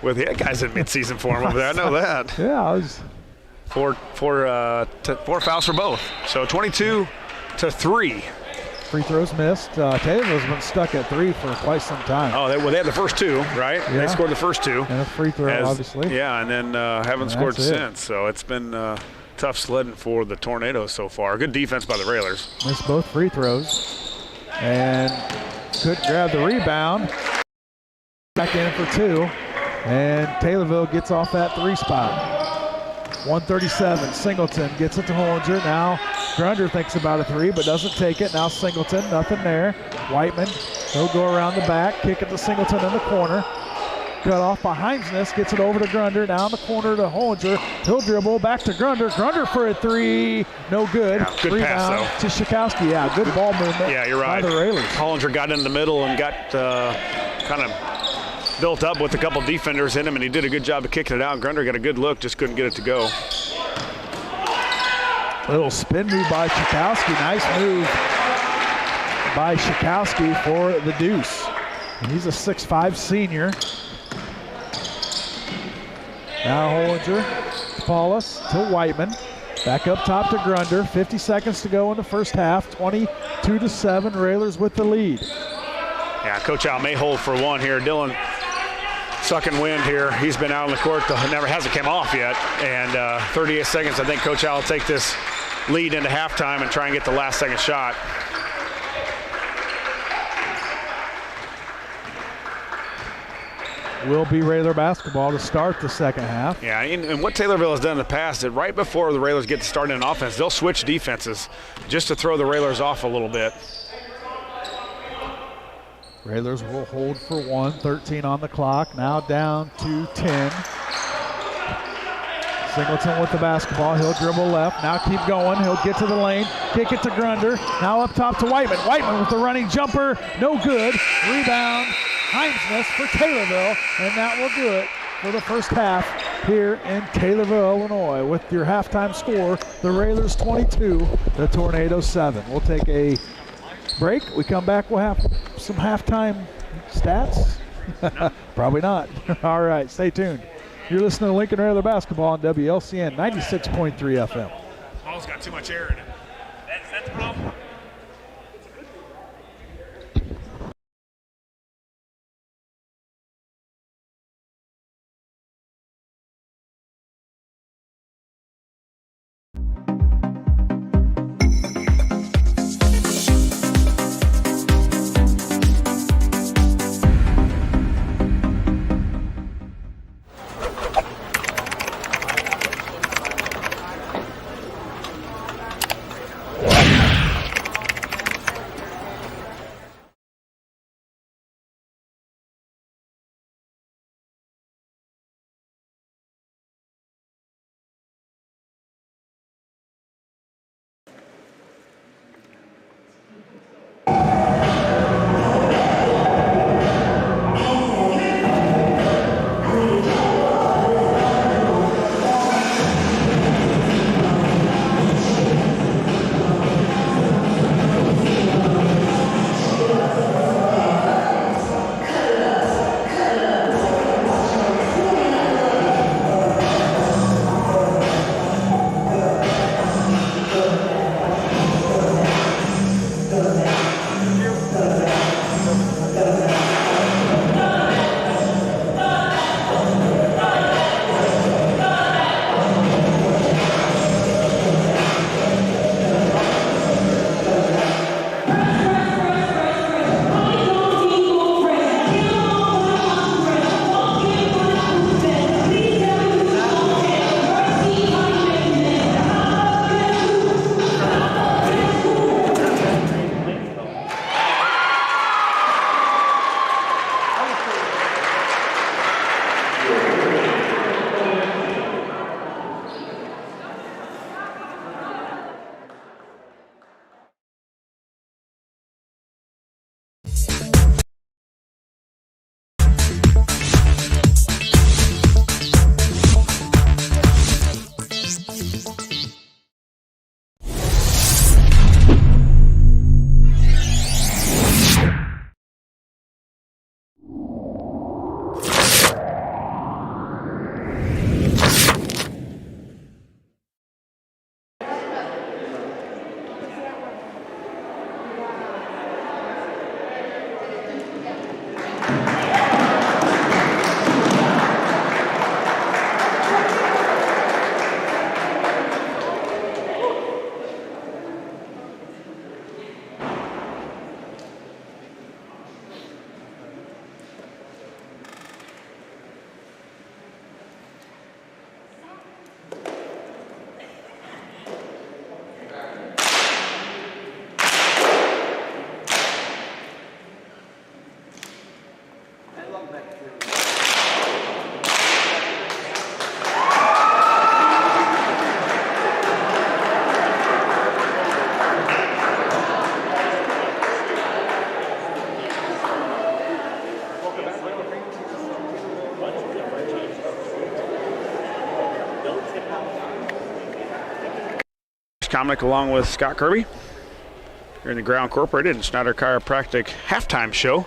With guys in midseason form over there. I know that. Yeah, I was. Four fouls for both. So 22-3. Free throws missed. Taylorville's been stuck at 3 for quite some time. Oh, they had the first 2, right? Yeah. They scored the first 2. And a free throw, obviously. Yeah, and then haven't scored since. So it's been tough sledding for the Tornadoes so far. Good defense by the Railers. Missed both free throws. And couldn't grab the rebound. Back in for 2. And Taylorville gets off that 3 spot. 137, Singleton gets it to Hollinger. Now Grunder thinks about a 3, but doesn't take it. Now Singleton, nothing there. Whiteman, he'll go around the back, kick it to Singleton in the corner. Cut off by Heimsness, gets it over to Grunder. Down the corner to Hollinger. He'll dribble back to Grunder. Grunder for a 3, no good. Yeah, good rebound pass, to Schakowsky. Yeah, good ball movement. Yeah, you're right. By the Railers. Hollinger got in the middle and got kind of built up with a couple defenders in him, and he did a good job of kicking it out. Grunder got a good look, just couldn't get it to go. Little spin move by Schakowsky. Nice move by Schakowsky for the deuce. And he's a 6'5" senior. Now Hollinger, Paulus to Whiteman. Back up top to Grunder. 50 seconds to go in the first half. 22-7, Railers with the lead. Yeah, Coach Al may hold for 1 here. Dylan sucking wind here. He's been out on the court, hasn't come off yet. And 38 seconds, I think Coach Al will take this lead into halftime and try and get the last second shot. Will be Railer basketball to start the second half. Yeah, and what Taylorville has done in the past is right before the Railers get to start in offense, they'll switch defenses just to throw the Railers off a little bit. Railers will hold for 1, 13 on the clock, now down to 10. Singleton with the basketball, he'll dribble left, now keep going, he'll get to the lane, kick it to Grunder, now up top to Whiteman. Whiteman with the running jumper, no good. Rebound, Heimsness for Taylorville, and that will do it for the first half here in Taylorville, Illinois. With your halftime score, the Railers 22, the Tornadoes 7. We'll take a break. We come back, we'll have some halftime stats. Probably not. All right, stay tuned. You're listening to Lincoln Railer Basketball on WLCN 96.3 FM. Ball's got too much air in it. That's the problem. Komnick along with Scott Kirby. Here in the Ground Incorporated and Schneider Chiropractic halftime show.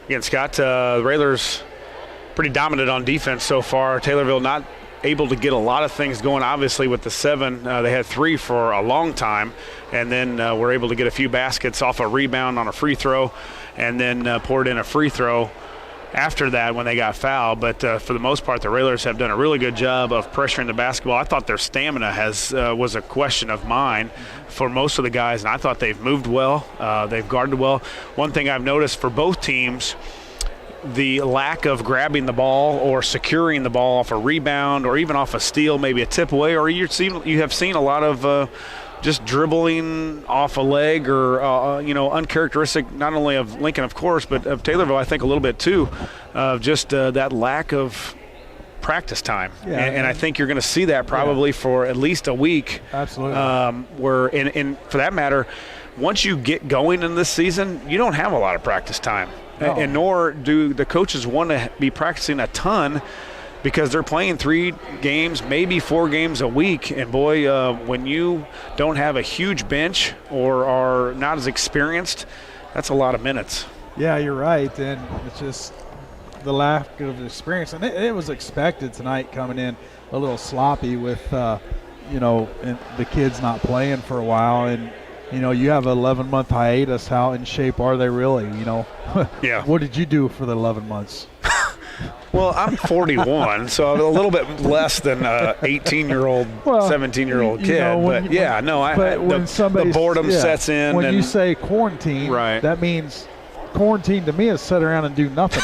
Again, Scott, the Railers pretty dominant on defense so far. Taylorville not able to get a lot of things going. Obviously, with the 7, they had 3 for a long time, and then were able to get a few baskets off a rebound on a free throw, and then poured in a free throw after that when they got fouled. But for the most part, the Railers have done a really good job of pressuring the basketball. I thought their stamina was a question of mine for most of the guys, and I thought they've moved well. They've guarded well. One thing I've noticed for both teams, the lack of grabbing the ball or securing the ball off a rebound or even off a steal, maybe a tip away, or you have seen a lot of just dribbling off a leg or, uncharacteristic not only of Lincoln, of course, but of Taylorville, I think a little bit too, of just that lack of practice time. Yeah, and I think you're going to see that probably for at least a week. Absolutely. Where, and for that matter, once you get going in this season, you don't have a lot of practice time. No. And nor do the coaches want to be practicing a ton because they're playing 3 games, maybe 4 games a week. And, boy, when you don't have a huge bench or are not as experienced, that's a lot of minutes. Yeah, you're right. And it's just the lack of experience. And it was expected tonight coming in a little sloppy with, and the kids not playing for a while. And, you have an 11-month hiatus. How in shape are they really, Yeah. What did you do for the 11 months? Well, I'm 41, so a little bit less than an 18-year-old, 17-year-old kid. The boredom sets in. When you say quarantine, right, that means quarantine to me is sit around and do nothing.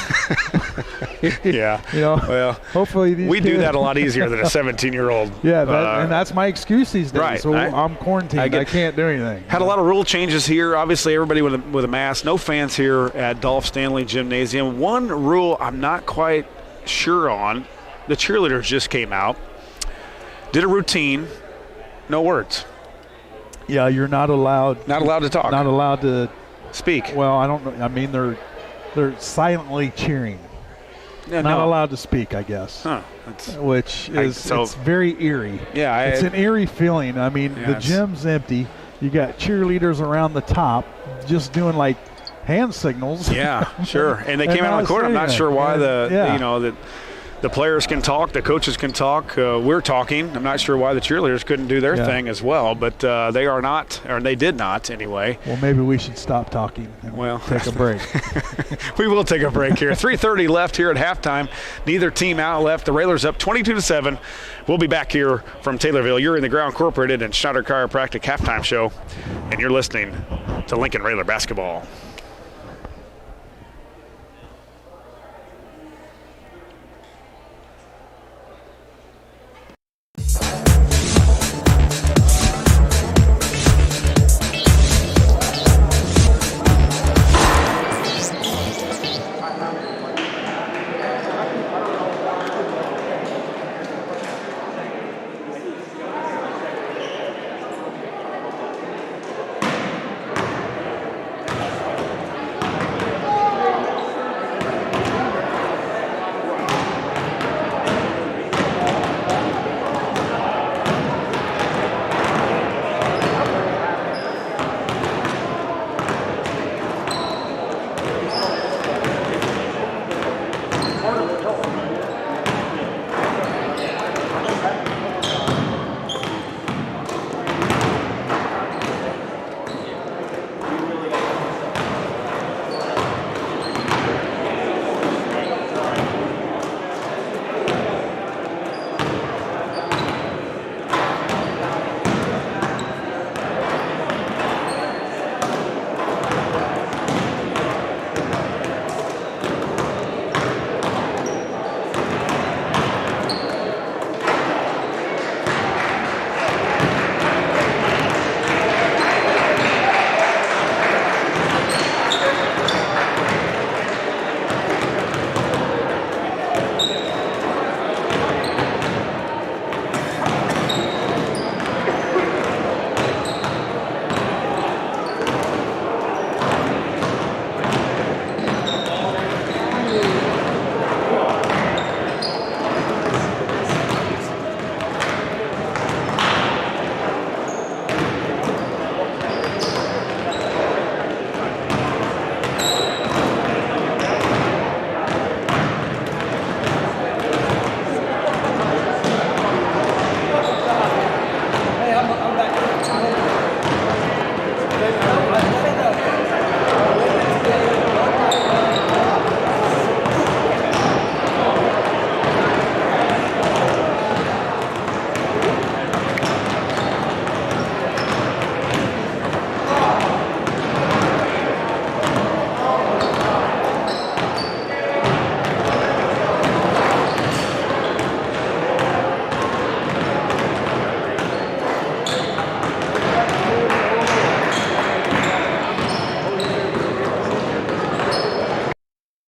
Yeah. Well, hopefully we do that a lot easier than a 17-year-old. Yeah, and that's my excuse these days. Right. So I'm quarantined. I can't do anything. Had a lot of rule changes here. Obviously, everybody with a mask. No fans here at Dolph Stanley Gymnasium. One rule I'm not quite sure on. The cheerleaders just came out, did a routine, no words. Yeah, you're not allowed. Not allowed to talk. Not allowed to speak. Well, I don't know. I mean, they're silently cheering. Yeah, not allowed to speak, I guess. Huh. It's very eerie. Yeah, it's an eerie feeling. I mean, the gym's empty. You got cheerleaders around the top just doing like hand signals. Yeah, sure. And they came out on the court. I'm not sure why the players can talk, the coaches can talk. We're talking. I'm not sure why the cheerleaders couldn't do their thing as well, but they are not, or they did not anyway. Well, maybe we should stop talking and take a break. We will take a break here. 3:30 left here at halftime. Neither team out left. The Railers up 22-7. We'll be back here from Taylorville. You're in the Ground Incorporated and Schneider Chiropractic halftime show, and you're listening to Lincoln Railer basketball.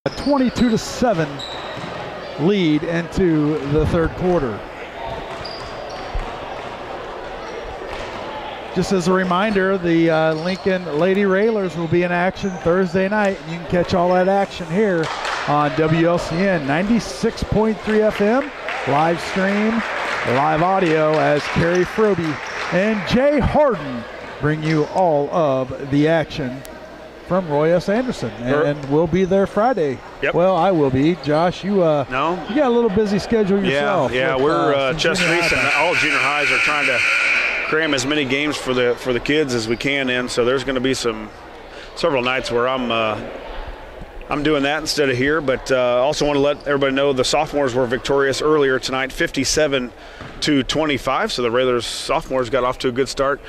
A 22-7 lead into the third quarter. Just as a reminder, the Lincoln Lady Railers will be in action Thursday night. You can catch all that action here on WLCN 96.3 FM, live stream, live audio as Kerry Froby and Jay Harden bring you all of the action from Roy S. Anderson. And we'll be there Friday. Yep. Well, I will be. Josh, you No. you got a little busy schedule yourself. Yeah, with, we're some Chester junior East and high. all junior highs are trying to cram as many games for the kids as we can in. So there's going to be several nights where I'm doing that instead of here. But also want to let everybody know the sophomores were victorious earlier tonight, 57-25. So the Railers sophomores got off to a good start.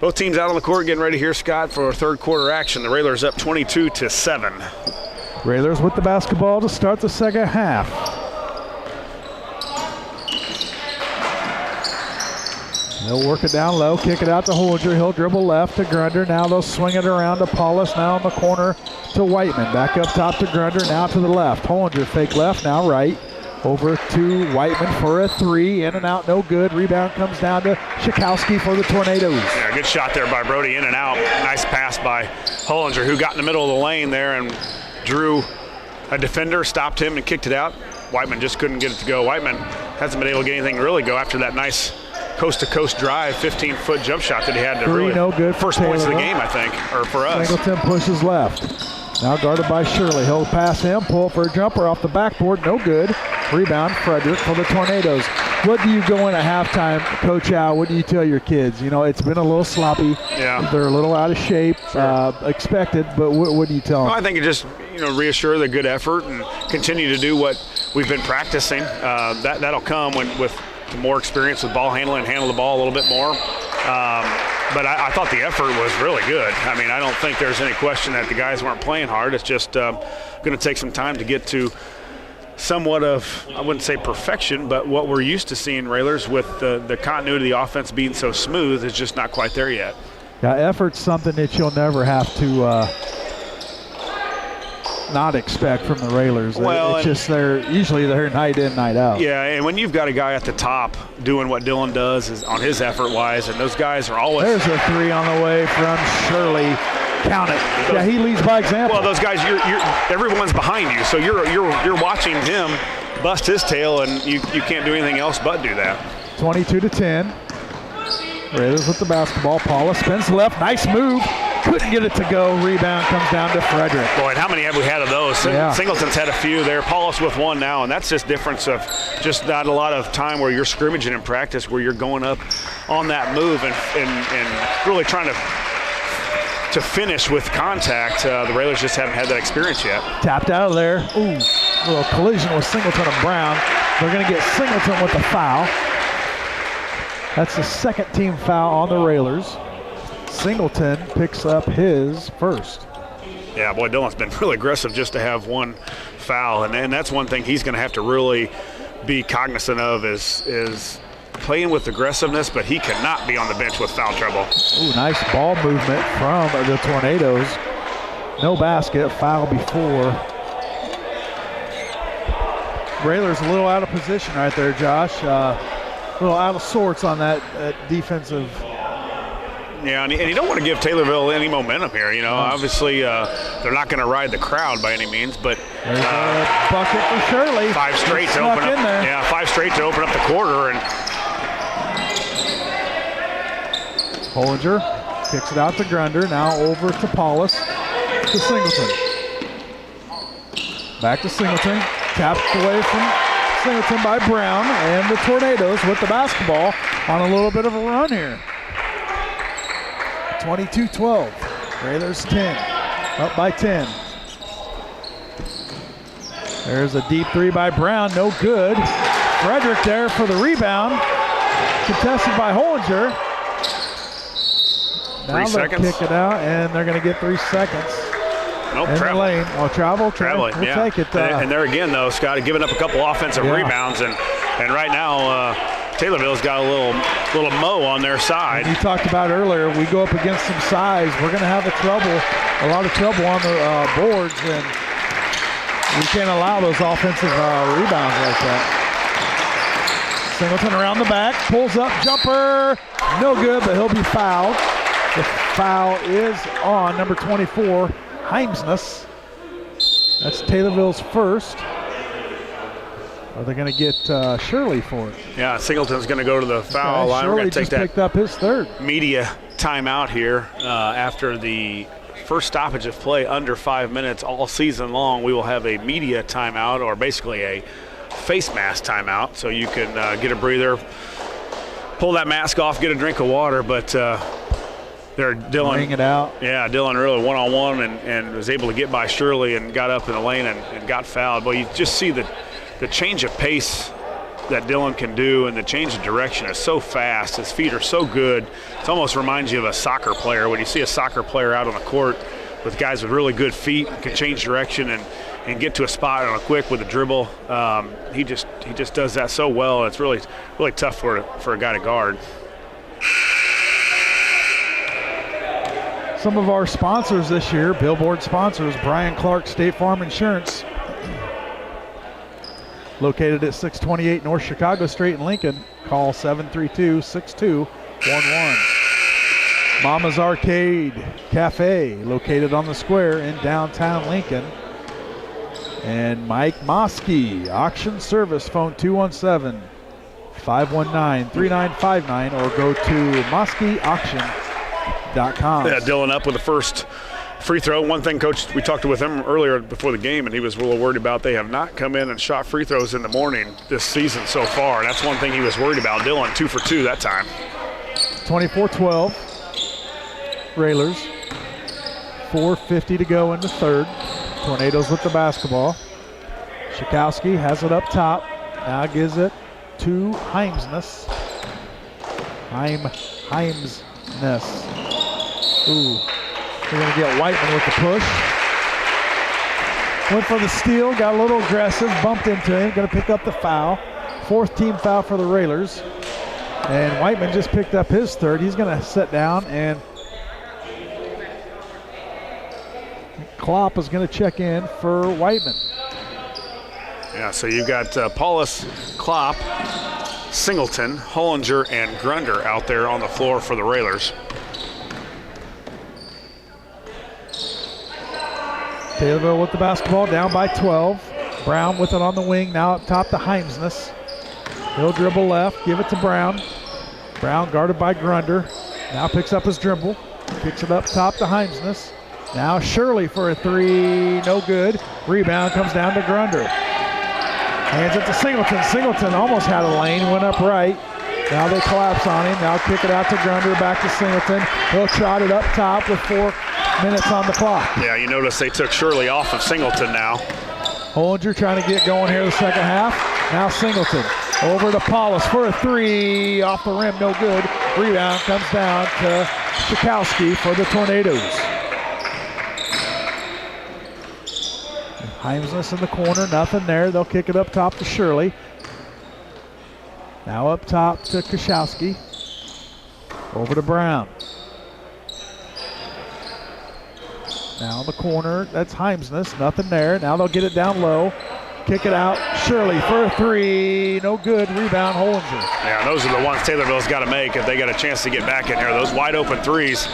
Both teams out on the court getting ready here, Scott, for third quarter action. The Railers up 22-7. Railers with the basketball to start the second half. They'll work it down low, kick it out to Holger. He'll dribble left to Grunder. Now they'll swing it around to Paulus. Now in the corner to Whiteman. Back up top to Grunder. Now to the left. Holger fake left, now right. Over to Whiteman for a three. In and out, no good. Rebound comes down to Schakowsky for the Tornadoes. Yeah, good shot there by Brody, in and out. Nice pass by Hollinger, who got in the middle of the lane there and drew a defender, stopped him and kicked it out. Whiteman just couldn't get it to go. Whiteman hasn't been able to get anything to really go after that nice coast-to-coast drive, 15-foot jump shot that he had to Three, really no good for first points of the Taylorville. game, I think, or for us. Singleton pushes left. Now guarded by Shirley. He'll pass him, pull for a jumper off the backboard, no good. Rebound, Frederick for the Tornadoes. What do you go in at halftime, Coach Al? What do you tell your kids? You know, it's been a little sloppy. Yeah. They're a little out of shape, expected, but what do you tell them? Well, I think it just, reassure the good effort and continue to do what we've been practicing. That'll come with more experience with ball handling and handle the ball a little bit more. But I thought the effort was really good. I mean, I don't think there's any question that the guys weren't playing hard. It's just going to take some time to get to somewhat of, I wouldn't say perfection, but what we're used to seeing Railers with the continuity of the offense being so smooth is just not quite there yet. Yeah, effort's something that you'll never have to not expect from the Railers. Well, it's just usually they're night in, night out. Yeah, and when you've got a guy at the top doing what Dylan does is on his effort-wise, and those guys are always. There's a three on the way from Shirley. Count it. Yeah, he leads by example. Well, those guys, everyone's behind you, so you're watching him bust his tail, and you can't do anything else but do that. 22-10. Raiders with the basketball. Paula spins left. Nice move. Couldn't get it to go. Rebound comes down to Frederick. Boy, and how many have we had of those? Yeah. Singleton's had a few there. Paulus with one now, and that's just difference of just not a lot of time where you're scrimmaging in practice, where you're going up on that move and really trying to finish with contact. The Railers just haven't had that experience yet. Tapped out of there. Ooh, a little collision with Singleton and Brown. They're going to get Singleton with the foul. That's the second team foul on the Railers. Singleton picks up his first. Yeah, boy, Dylan's been really aggressive just to have one foul, and that's one thing he's going to have to really be cognizant of is playing with aggressiveness, but he cannot be on the bench with foul trouble. Ooh, nice ball movement from the Tornadoes. No basket, foul before. Railers a little out of position right there, Josh. A little out of sorts on that defensive. Yeah, and you don't want to give Taylorville any momentum here. Obviously they're not going to ride the crowd by any means, but there's a bucket for Shirley. 5 straight to Snuck open up. in there. Yeah, 5 straight to open up the quarter, and Hollinger kicks it out to Grunder. Now over to Paulus to Singleton. Back to Singleton. Tapped away from Singleton by Brown, and the Tornadoes with the basketball on a little bit of a run here. 22-12. Railers 10. Up by 10. There's a deep three by Brown. No good. Frederick there for the rebound. Contested by Hollinger. Now 3 seconds. Kick it out, and they're going to get 3 seconds. Nope, in the lane. Oh, travel. Traveling, we'll yeah. take it. And there again, though, Scott had given up a couple offensive rebounds, and right now Taylorville's got a little mo on their side. And you talked about earlier, we go up against some size. We're going to have a lot of trouble on the boards, and We can't allow those offensive rebounds like that. Singleton around the back, pulls up, jumper, no good, but he'll be fouled. The foul is on number 24, Heimsness. That's Taylorville's first. Are they going to get Shirley for it? Yeah, Singleton's going to go to the foul line. We're Shirley going to take just that picked up his third. media timeout here after the first stoppage of play under 5 minutes all season long. We will have a media timeout, or basically a face mask timeout, so you can get a breather, pull that mask off, get a drink of water. But they're Dylan. Bring it out. Yeah, Dylan really one-on-one and was able to get by Shirley and got up in the lane and got fouled. But you just see the change of pace that Dylan can do, and the change of direction is so fast. His feet are so good. It almost reminds you of a soccer player. When you see a soccer player out on the court with guys with really good feet, can change direction and get to a spot on a quick with a dribble. He just does that so well. It's really tough for a guy to guard. Some of our sponsors this year, Billboard sponsors, Brian Clark State Farm Insurance, located at 628 North Chicago Street in Lincoln. Call 732-6211. Mama's Arcade Cafe, located on the square in downtown Lincoln. And Mike Moskey, auction service, phone 217-519-3959, or go to moskeyauction.com. Yeah, Dylan up with the first free throw. One thing, Coach, we talked with him earlier before the game, and he was a little worried about they have not come in and shot free throws in the morning this season so far. And that's one thing he was worried about. Dylan 2 for 2 that time. 24-12. Railers. 4:50 to go in the third. Tornadoes with the basketball. Shikowski has it up top. Now gives it to Heimsness. Heimsness. Ooh. They're going to get Whiteman with the push. Went for the steal, got a little aggressive, bumped into him, going to pick up the foul. Fourth team foul for the Railers. And Whiteman just picked up his third. He's going to sit down, and Klopp is going to check in for Whiteman. Yeah, so you've got Paulus, Klopp, Singleton, Hollinger, and Grunder out there on the floor for the Railers. Taylorville with the basketball, down by 12. Brown with it on the wing, now up top to Heimsness. He'll dribble left, give it to Brown. Brown guarded by Grunder. Now picks up his dribble, kicks it up top to Heimsness. Now Shirley for a three, no good. Rebound comes down to Grunder. Hands it to Singleton. Singleton almost had a lane, went up right. Now they collapse on him. Now kick it out to Grunder, back to Singleton. He'll trot it up top with 4 minutes on the clock. Yeah, you notice they took Shirley off of Singleton now. Hollinger trying to get going here the second half. Now Singleton over to Paulus for a three, off the rim, no good. Rebound comes down to Shikowski for the Tornadoes. Heimsness in the corner, nothing there. They'll kick it up top to Shirley. Now up top to Kashowski. Over to Brown. Now in the corner, that's Heimsness, nothing there. Now they'll get it down low. Kick it out, Shirley for a three, no good. Rebound, Hollinger. Yeah, those are the ones Taylorville's got to make if they got a chance to get back in here. Those wide open threes.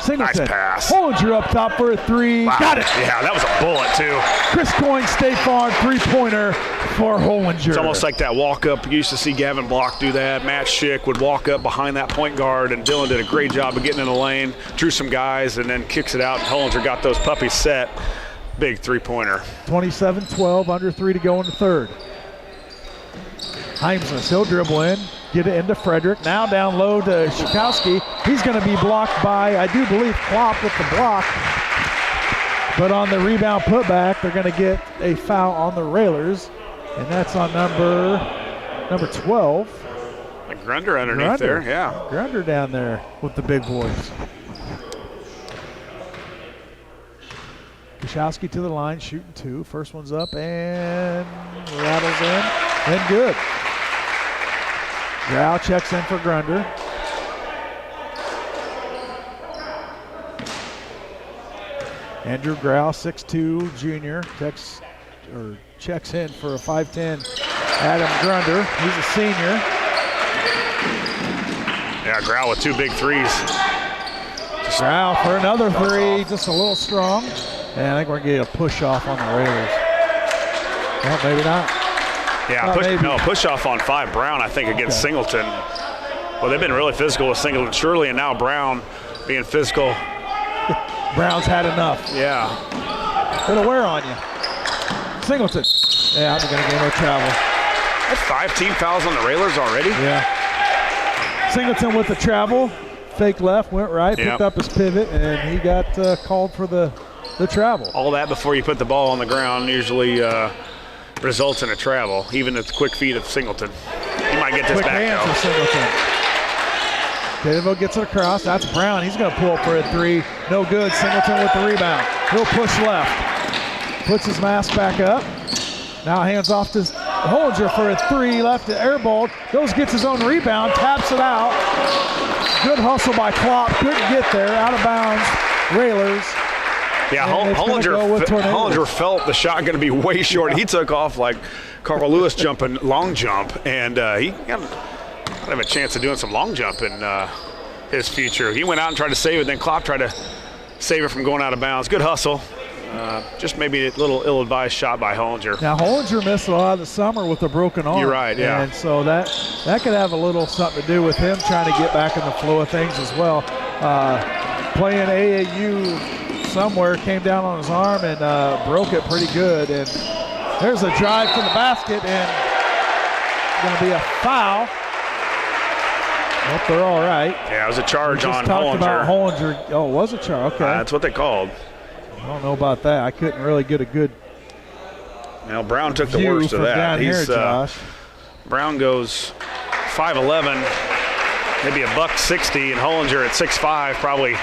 Singleton. Nice pass. Hollinger up top for a three. Wow. Got it. Yeah, that was a bullet too. Chris Coyne, State Farm, three-pointer for Hollinger. It's almost like that walk-up. You used to see Gavin Block do that. Matt Schick would walk up behind that point guard, and Dylan did a great job of getting in the lane, drew some guys, and then kicks it out. Hollinger got those puppies set. Big three-pointer. 27-12, under 3 to go in the third. Heimsness, he'll dribble in, get it into Frederick. Now down low to Shikowski. He's going to be blocked by, I do believe, Klopp with the block. But on the rebound putback, they're going to get a foul on the Railers, and that's on number 12. Like Grunder underneath there, yeah. Grunder down there with the big boys. Kashowski to the line, shooting two. First one's up and rattles in, and good. Grau checks in for Grunder. Andrew Grau, 6'2", junior, checks in for a 5'10". Adam Grunder, he's a senior. Yeah, Grau with 2 big threes. Grau for another three, just a little strong. And I think we're going to get a push off on the Railers. Well, maybe not. Yeah, push off on 5. Brown, I think, against Singleton. Well, they've been really physical with Singleton, Shirley, and now Brown being physical. Brown's had enough. Yeah. It'll wear on you. Singleton. Yeah, I'm going to get no travel. That's 5 team fouls on the Railers already? Yeah. Singleton with the travel. Fake left, went right, picked up his pivot, and he got called for the travel. All that before you put the ball on the ground usually results in a travel, even at the quick feet of Singleton. He might get this quick back, though. Singleton. Taylorville gets it across. That's Brown. He's going to pull for a 3. No good. Singleton with the rebound. He'll push left. Puts his mask back up. Now hands off to Hollinger for a 3. Left to air ball. Goes, gets his own rebound. Taps it out. Good hustle by Klopp. Couldn't get there. Out of bounds. Railers. Yeah, Hollinger felt the shot going to be way short. He took off like Carl Lewis jumping long jump, and he got have a chance of doing some long jump in his future. He went out and tried to save it, then Klopp tried to save it from going out of bounds. Good hustle. Just maybe a little ill-advised shot by Hollinger. Now, Hollinger missed a lot of the summer with a broken arm. You're right, yeah. And so that could have a little something to do with him trying to get back in the flow of things as well. Playing AAU somewhere, came down on his arm and broke it pretty good. And there's a drive to the basket, and going to be a foul. Nope, they're all right. Yeah, it was a charge on Hollinger. Talked about Hollinger. Oh, it was a charge. Okay. That's what they called. I don't know about that. I couldn't really get a good Now Brown took the worst of that. Down here, Josh. Brown goes 5'11", maybe $160, and Hollinger at 6'5", probably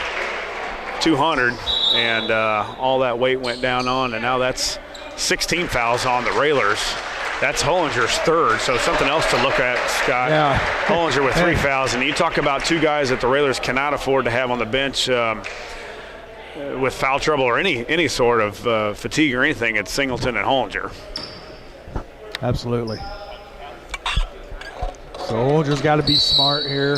200, and all that weight went down on, and now that's 16 fouls on the Railers. That's Hollinger's 3rd, so something else to look at, Scott. Yeah. Hollinger with 3 fouls, and you talk about 2 guys that the Railers cannot afford to have on the bench with foul trouble or any sort of fatigue or anything. It's Singleton and Hollinger. Absolutely. So Hollinger's got to be smart here.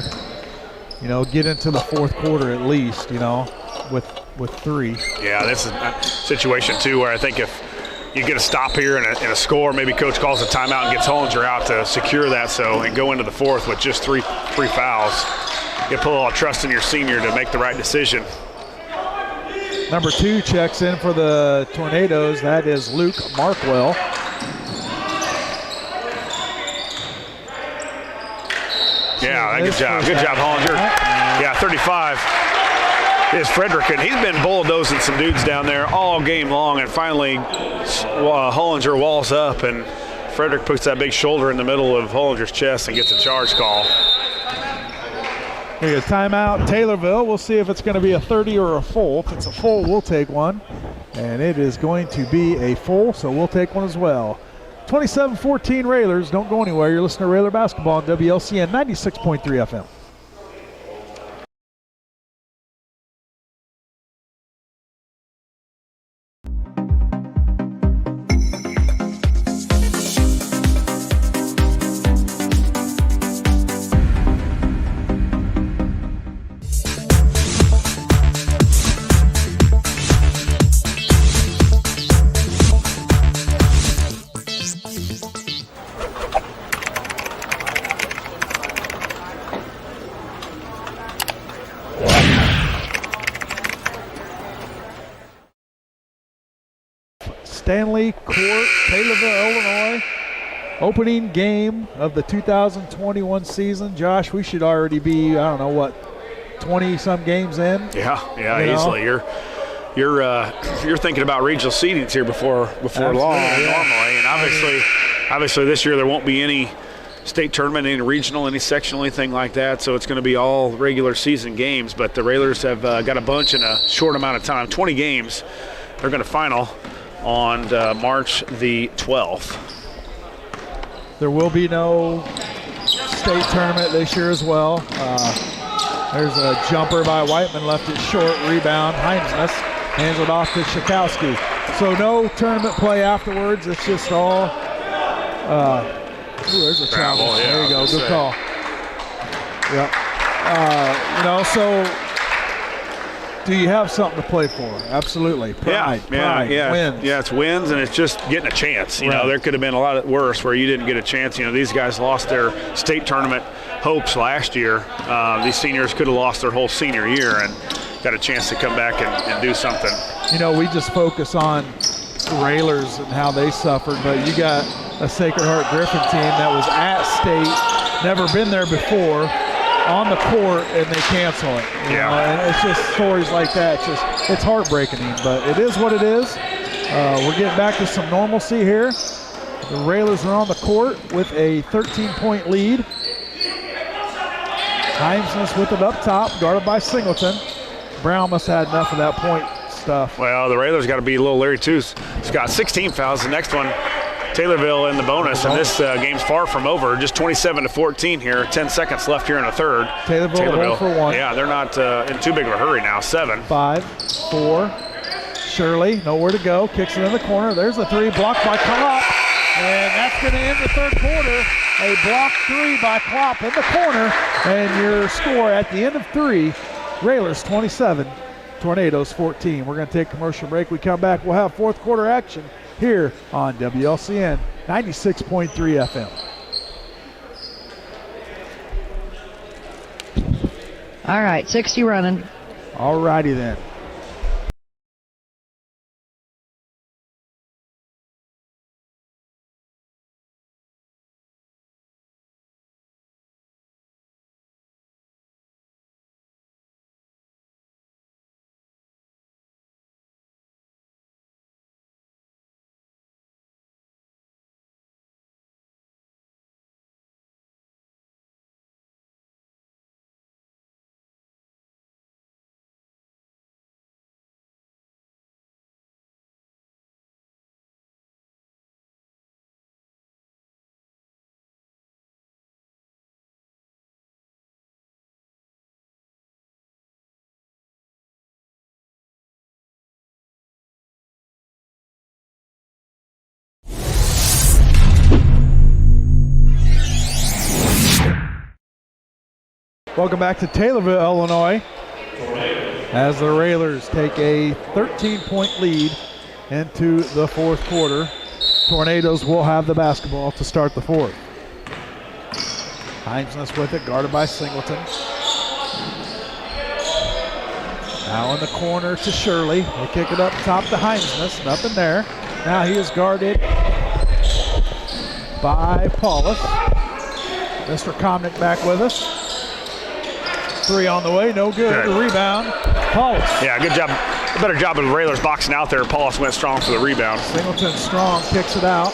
You know, get into the 4th quarter at least, you know, with 3. Yeah, this is a situation, too, where I think if you get a stop here and a score, maybe coach calls a timeout and gets Hollinger out to secure that and go into the 4th with just three fouls. You put a lot of trust in your senior to make the right decision. Number 2 checks in for the Tornadoes. That is Luke Markwell. Yeah, good job. Good job, Hollinger. Yeah, 35 is Frederick, and he's been bulldozing some dudes down there all game long, and finally Hollinger walls up, and Frederick puts that big shoulder in the middle of Hollinger's chest and gets a charge call. We got a timeout, Taylorville. We'll see if it's going to be a 30 or a full. If it's a full, we'll take one, and it is going to be a full, so we'll take one as well. 27-14 Railers. Don't go anywhere. You're listening to Railer Basketball on WLCN 96.3 FM. Stanley Court, Taylorville, Illinois. Opening game of the 2021 season. Josh, we should already be, I don't know what, 20-some games in? Yeah, easily. You're thinking about regional seedings here before long, normally. And obviously this year there won't be any state tournament, any regional, any sectional, anything like that. So it's going to be all regular season games. But the Railers have got a bunch in a short amount of time, 20 games. They're going to final on March the 12th. There will be no state tournament this year as well. There's a jumper by Whiteman, left it short, rebound, Heinzmus. Hands it off to Shakowski. So no tournament play afterwards. It's just all, there's a travel. Yeah, there you go, good call. Yep. So do you have something to play for? Absolutely. Pride, wins. Yeah, it's wins, and it's just getting a chance. You know, there could have been a lot worse where you didn't get a chance. You know, these guys lost their state tournament hopes last year. These seniors could have lost their whole senior year and got a chance to come back and do something. You know, we just focus on the Railers and how they suffered, but you got a Sacred Heart Griffin team that was at state, never been there before, on the court, and they cancel it. You know? And it's just stories like that. It's heartbreaking, but it is what it is. We're getting back to some normalcy here. The Railers are on the court with a 13-point lead. Hymesness with it up top, guarded by Singleton. Brown must have had enough of that point stuff. Well, the Railers got to be a little leery too. Scott, 16 fouls. The next one, Taylorville in the bonus, and this game's far from over. Just 27-14 here. 10 seconds left here in the third. Taylorville 1 for 1. Yeah, they're not in too big of a hurry now. 7. 5, 4. Shirley, nowhere to go. Kicks it in the corner. There's a three blocked by Klopp. And that's going to end the third quarter. A blocked three by Klopp in the corner. And your score at the end of 3, Railers 27, Tornadoes 14. We're going to take a commercial break. We come back, we'll have fourth quarter action here on WLCN 96.3 FM. All right, 60 running. All righty then. Welcome back to Taylorville, Illinois, as the Railers take a 13-point lead into the fourth quarter. Tornadoes will have the basketball to start the fourth. Hymesness with it, guarded by Singleton. Now in the corner to Shirley. They kick it up top to Hymesness, nothing there. Now he is guarded by Paulus. Mr. Komnick back with us. Three on the way, no good. The rebound, Paulus. Yeah, good job. A better job of the Railers boxing out there. Paulus went strong for the rebound. Singleton strong, kicks it out.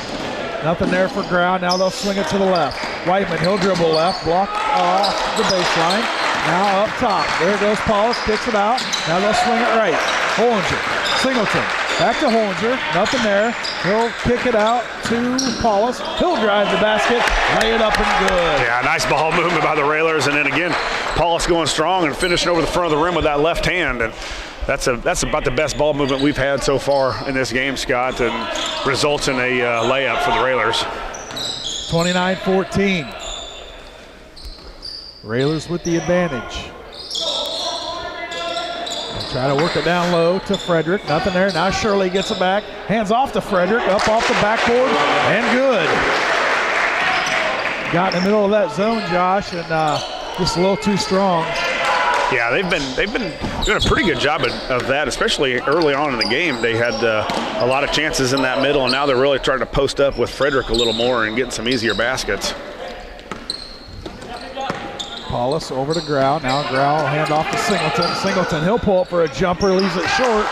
Nothing there for Grau. Now they'll swing it to the left. Whiteman, he'll dribble left, block off the baseline. Now up top. There goes Paulus, kicks it out. Now they'll swing it right. Hollinger, Singleton, back to Hollinger. Nothing there. He'll kick it out to Paulus. He'll drive the basket, lay it up and good. Yeah, nice ball movement by the Railers. And then again, Paulus going strong and finishing over the front of the rim with that left hand. And that's about the best ball movement we've had so far in this game, Scott, and results in a layup for the Railers. 29-14. Railers with the advantage. Try to work it down low to Frederick. Nothing there. Now Shirley gets it back. Hands off to Frederick. Up off the backboard. And good. Got in the middle of that zone, Josh, and just a little too strong. Yeah, they've been doing a pretty good job of that, especially early on in the game. They had a lot of chances in that middle, and now they're really trying to post up with Frederick a little more and getting some easier baskets. Paulus over to Grau. Now Grau hand off to Singleton. Singleton, he'll pull up for a jumper, leaves it short.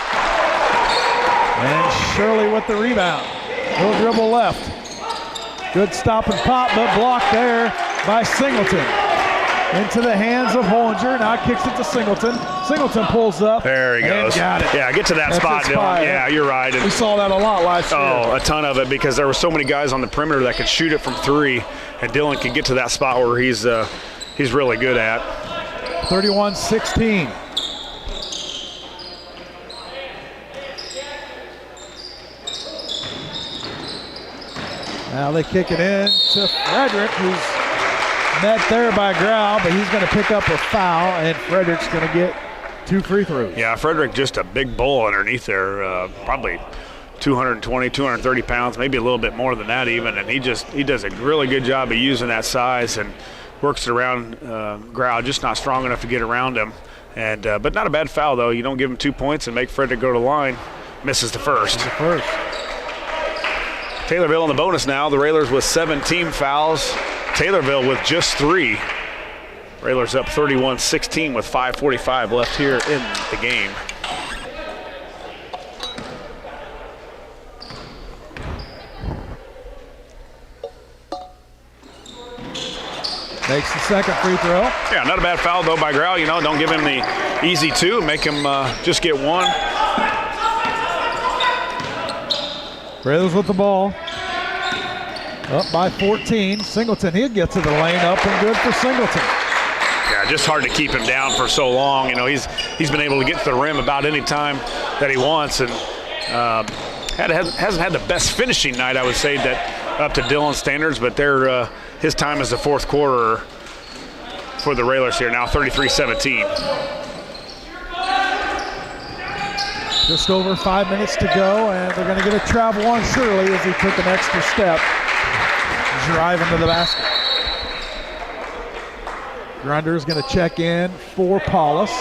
And Shirley with the rebound. He'll dribble left. Good stop and pop, but blocked there by Singleton. Into the hands of Hollinger. Now kicks it to Singleton. Singleton pulls up. There he goes. Got it. Yeah, get to that spot, Dylan. Yeah, you're right. We saw that a lot last year. Oh, a ton of it, because there were so many guys on the perimeter that could shoot it from three, and Dylan can get to that spot where he's really good at. 31-16. Now they kick it in to Frederick, who's met there by Grau, but he's going to pick up a foul, and Frederick's going to get 2 free throws. Yeah, Frederick just a big bull underneath there, probably 220, 230 pounds, maybe a little bit more than that even, and he does a really good job of using that size and works it around Grau, just not strong enough to get around him. And but not a bad foul, though. You don't give him 2 points and make Frederick go to the line. Misses the first. Taylorville on the bonus now. The Railers with 7 team fouls. Taylorville with just 3. Railers up 31-16 with 5:45 left here in the game. Makes the second free throw. Yeah, not a bad foul, though, by Grau. You know, don't give him the easy 2. Make him just get 1. Railers with the ball. Up by 14. Singleton, he'll get to the lane, up and good for Singleton. Yeah, just hard to keep him down for so long. You know, he's been able to get to the rim about any time that he wants, and hasn't had the best finishing night, I would say, that up to Dillon's standards, but his time is the fourth quarter for the Railers here now, 33-17. Just over 5 minutes to go, and they're going to get a travel on Shirley as he took an extra step, driving to the basket. Grunder's going to check in for Paulus.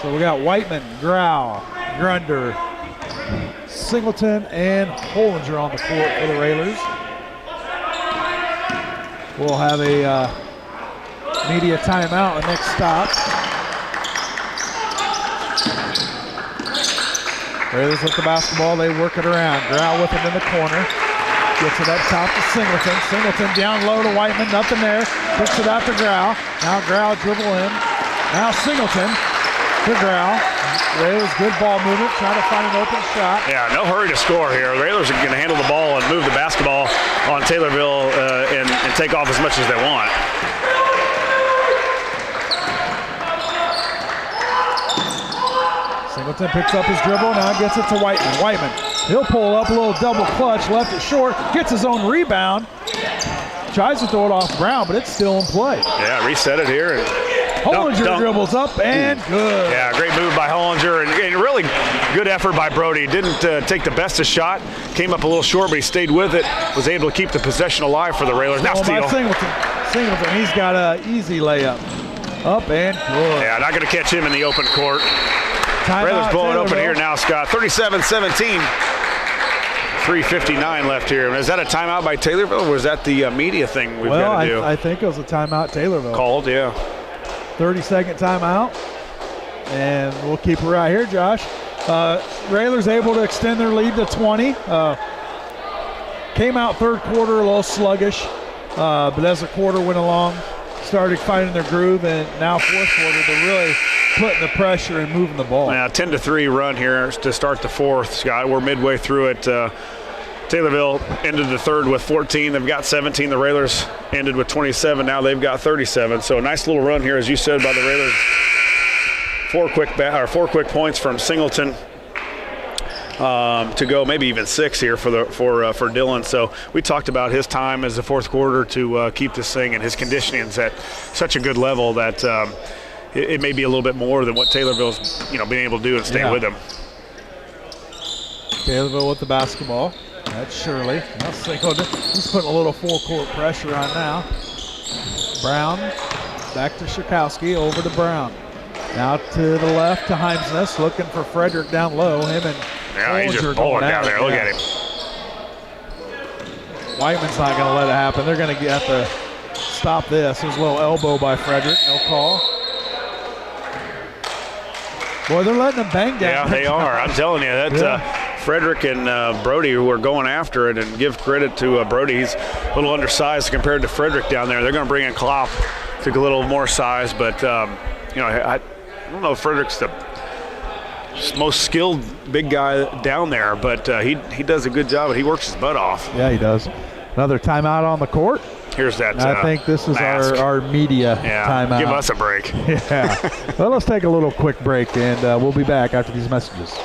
So we got Whiteman, Grau, Grunder, Singleton, and Hollinger on the court for the Railers. We'll have a media timeout the next stop. Railers with the basketball, they work it around. Grau with him in the corner. Gets it up top to Singleton. Singleton down low to Whiteman, nothing there. Kicks it out to Grau. Now Grau dribble in. Now Singleton to Grau. Railers good ball movement, trying to find an open shot. Yeah, no hurry to score here. The Railers are going to handle the ball and move the basketball on Taylorville and take off as much as they want. Singleton picks up his dribble, now gets it to Whiteman. Whiteman, he'll pull up a little double clutch, left it short, gets his own rebound. Tries to throw it off Brown, but it's still in play. Yeah, reset it here. And Hollinger dribbles up and good. Yeah, great move by Hollinger and really good effort by Brody. Didn't take the bestest shot, came up a little short, but he stayed with it, was able to keep the possession alive for the Railers. Now steal. Singleton, he's got an easy layup. Up and good. Yeah, not going to catch him in the open court. Railers blowing open here now, Scott. 37-17. 3:59 left here. Is that a timeout by Taylorville, or was that the media thing we've got to do? I think it was a timeout Taylorville. Called, yeah. 30-second timeout. And we'll keep it right here, Josh. Railers able to extend their lead to 20. Came out third quarter a little sluggish, but as the quarter went along, started finding their groove, and now fourth quarter, they're really putting the pressure and moving the ball. Now 10-3 run here to start the fourth, Scott. We're midway through it. Taylorville ended the third with 14. They've got 17. The Railers ended with 27. Now they've got 37. So a nice little run here, as you said, by the Railers. Four quick points from Singleton to go, maybe even 6 here for Dillon. So we talked about his time as the fourth quarter to keep this thing, and his conditioning is at such a good level that it may be a little bit more than what Taylorville's been able to do and stay with him. Taylorville with the basketball. That's Shirley. Now Singleton. He's putting a little full court pressure on now. Brown back to Shakowski, over to Brown. Now to the left to Heimsness, looking for Frederick down low. Him and he's just pulling down there. Look at him. Whiteman's not going to let it happen. They're going to have to stop this. There's a little elbow by Frederick. No call. Boy, they're letting them bang down. Yeah, they are. I'm telling you that. Frederick and Brody, who are going after it, and give credit to Brody. He's a little undersized compared to Frederick down there. They're going to bring in Klopp, took a little more size, but I don't know if Frederick's the most skilled big guy down there, but he does a good job, and he works his butt off. Yeah, he does. Another timeout on the court. Here's that. I think this is our media timeout. Give us a break. Yeah. Well, let's take a little quick break, and we'll be back after these messages.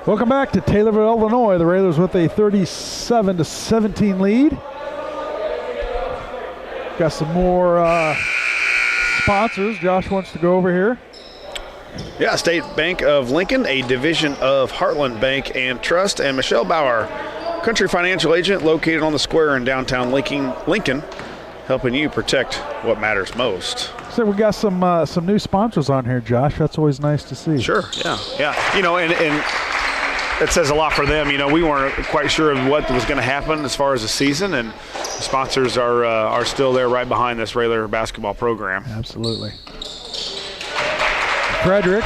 Welcome back to Taylorville, Illinois. The Railers with a 37-17 lead. Got some more sponsors. Josh wants to go over here. Yeah, State Bank of Lincoln, a division of Heartland Bank and Trust, and Michelle Bauer, country financial agent located on the square in downtown Lincoln, helping you protect what matters most. So we got some new sponsors on here, Josh. That's always nice to see. Sure, yeah. You know, and it says a lot for them. You know, we weren't quite sure of what was going to happen as far as the season, and the sponsors are still there right behind this Railer basketball program. Absolutely. Frederick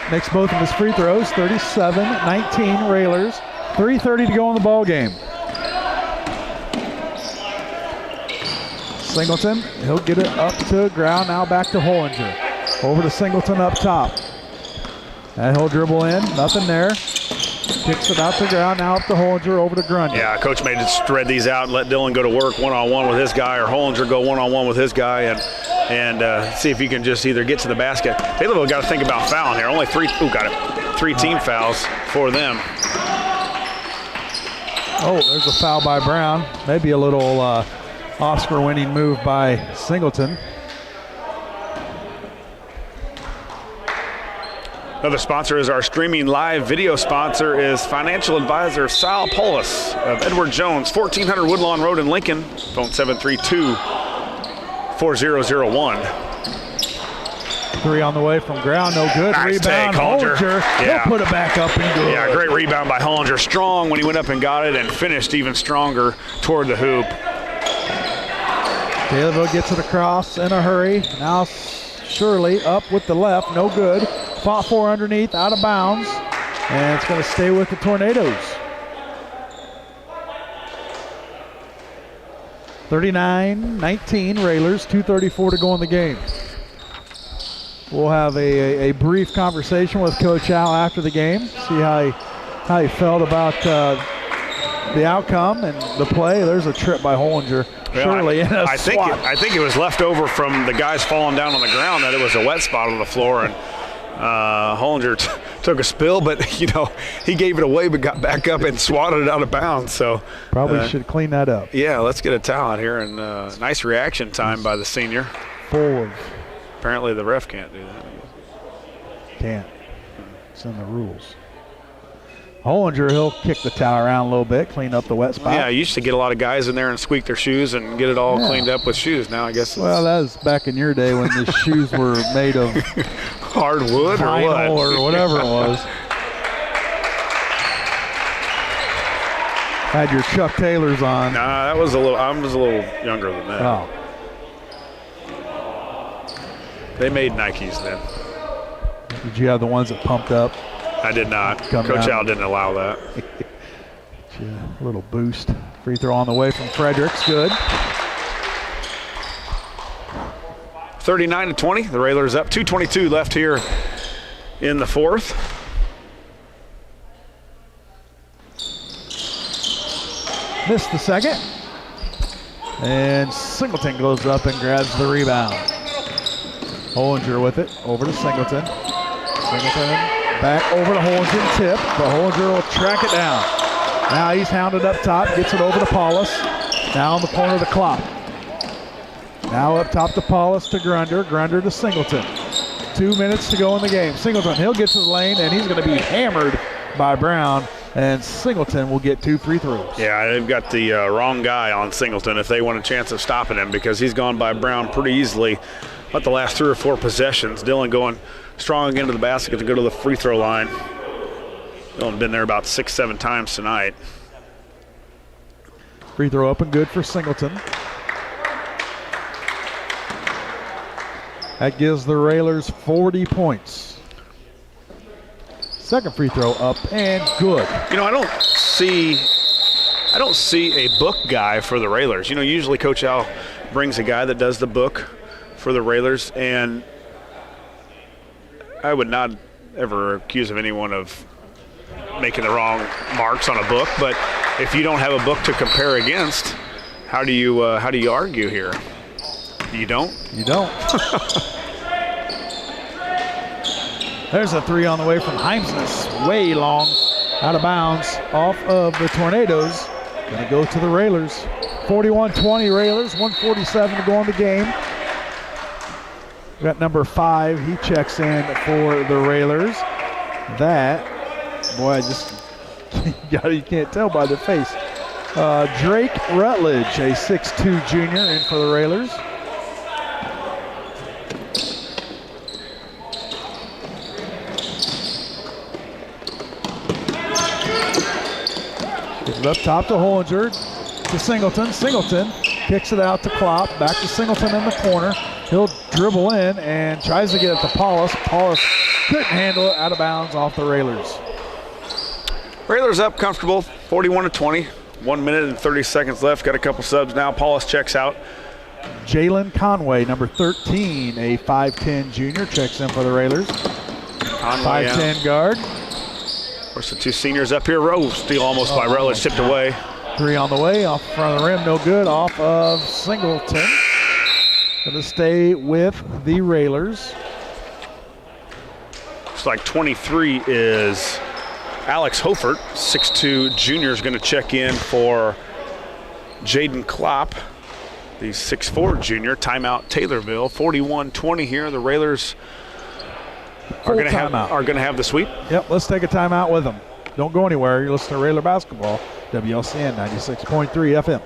makes both of his free throws, 37-19 Railers, 3:30 to go in the ball game. Singleton, he'll get it up to ground, now back to Hollinger. Over to Singleton up top. And he'll dribble in, nothing there. Kicks it out to ground, now up to Hollinger, over to Grundy. Yeah, Coach made it spread these out and let Dillon go to work one-on-one with his guy, or Hollinger go one-on-one with his guy, and see if you can just either get to the basket. Taylorville got to think about fouling here. Only three team fouls for them. Oh, there's a foul by Brown. Maybe a little Oscar-winning move by Singleton. Another sponsor is our streaming live video sponsor is financial advisor Sal Paulus of Edward Jones, 1400 Woodlawn Road in Lincoln, phone 732-4001. Three on the way from ground, no good. Nice Rebound, take, Hollinger. Yeah. He'll put it back up and good. Yeah, great rebound by Hollinger. Strong when he went up and got it, and finished even stronger toward the hoop. Taylorville gets it across in a hurry. Now Shirley up with the left, no good. Fought for underneath, out of bounds, and it's going to stay with the Tornadoes. 39-19 Railers, 2:34 to go in the game. We'll have a brief conversation with Coach Al after the game, see how he felt about the outcome and the play. There's a trip by Hollinger. Surely in a swat. I think it was left over from the guys falling down on the ground, that it was a wet spot on the floor, and Hollinger took a spill, but you know, he gave it away but got back up and swatted it out of bounds. So probably should clean that up. Yeah, let's get a towel out here, and nice reaction time by the senior. Forward. Apparently the ref can't do that. Can't. It's in the rules. Hollinger, he'll kick the towel around a little bit, clean up the wet spot. Yeah, I used to get a lot of guys in there and squeak their shoes and get it all cleaned up with shoes. Now I guess well, that was back in your day when the shoes were made of hardwood or what? Or whatever it was. Had your Chuck Taylors on. Nah, I was a little younger than that. Oh. They made Nikes then. Did you have the ones that pumped up? I did not. Coach Al didn't allow that. A little boost. Free throw on the way from Fredericks. Good. 39-20. The Railers up. 2:22 left here in the fourth. Missed the second. And Singleton goes up and grabs the rebound. Hollinger with it. Over to Singleton. Singleton back over to Hollinger, tip, but Hollinger will track it down. Now he's hounded up top, gets it over to Paulus. Now on the corner of the clock. Now up top to Paulus to Grunder to Singleton. 2 minutes to go in the game. Singleton, he'll get to the lane, and he's going to be hammered by Brown, and Singleton will get 2 free throws. Yeah, they've got the wrong guy on Singleton if they want a chance of stopping him, because he's gone by Brown pretty easily. About the last 3 or 4 possessions. Dillon going strong into the basket to go to the free throw line. Dillon been there about 6-7 times tonight. Free throw up and good for Singleton. That gives the Railers 40 points. Second free throw up and good. You know, I don't see a book guy for the Railers. You know, usually Coach Al brings a guy that does the book for the Railers, and I would not ever accuse of anyone of making the wrong marks on a book, but if you don't have a book to compare against, how do you argue here? You don't? You don't. There's a 3 on the way from Heimsness. Way long. Out of bounds off of the Tornadoes. Going to go to the Railers. 41-20 Railers, 1:47 to go in the game. We got number 5. He checks in for the Railers. That, boy, I just, you can't tell by the face. Drake Rutledge, a 6'2 junior, in for the Railers. Gives it up top to Hollinger, to Singleton. Singleton kicks it out to Klopp, back to Singleton in the corner. He'll dribble in and tries to get it to Paulus. Paulus couldn't handle it, out of bounds off the Railers. Railers up comfortable, 41-20. 1 minute and 30 seconds left. Got a couple subs now. Paulus checks out. Jalen Conway, number 13, a 5'10 junior, checks in for the Railers. Conway 5'10 guard. Of course, the 2 seniors up here. Rose steal almost by Rutledge, tipped away. 3 on the way, off front of the rim, no good. Off of Singleton. Going to stay with the Railers. Looks like 23 is Alex Hofert, 6'2 junior, is going to check in for Jaden Klopp, the 6'4 junior. Timeout Taylorville, 41-20 here. The Railers are going to have the sweep. Yep, let's take a timeout with them. Don't go anywhere. You're listening to Railer Basketball, WLCN 96.3 FM.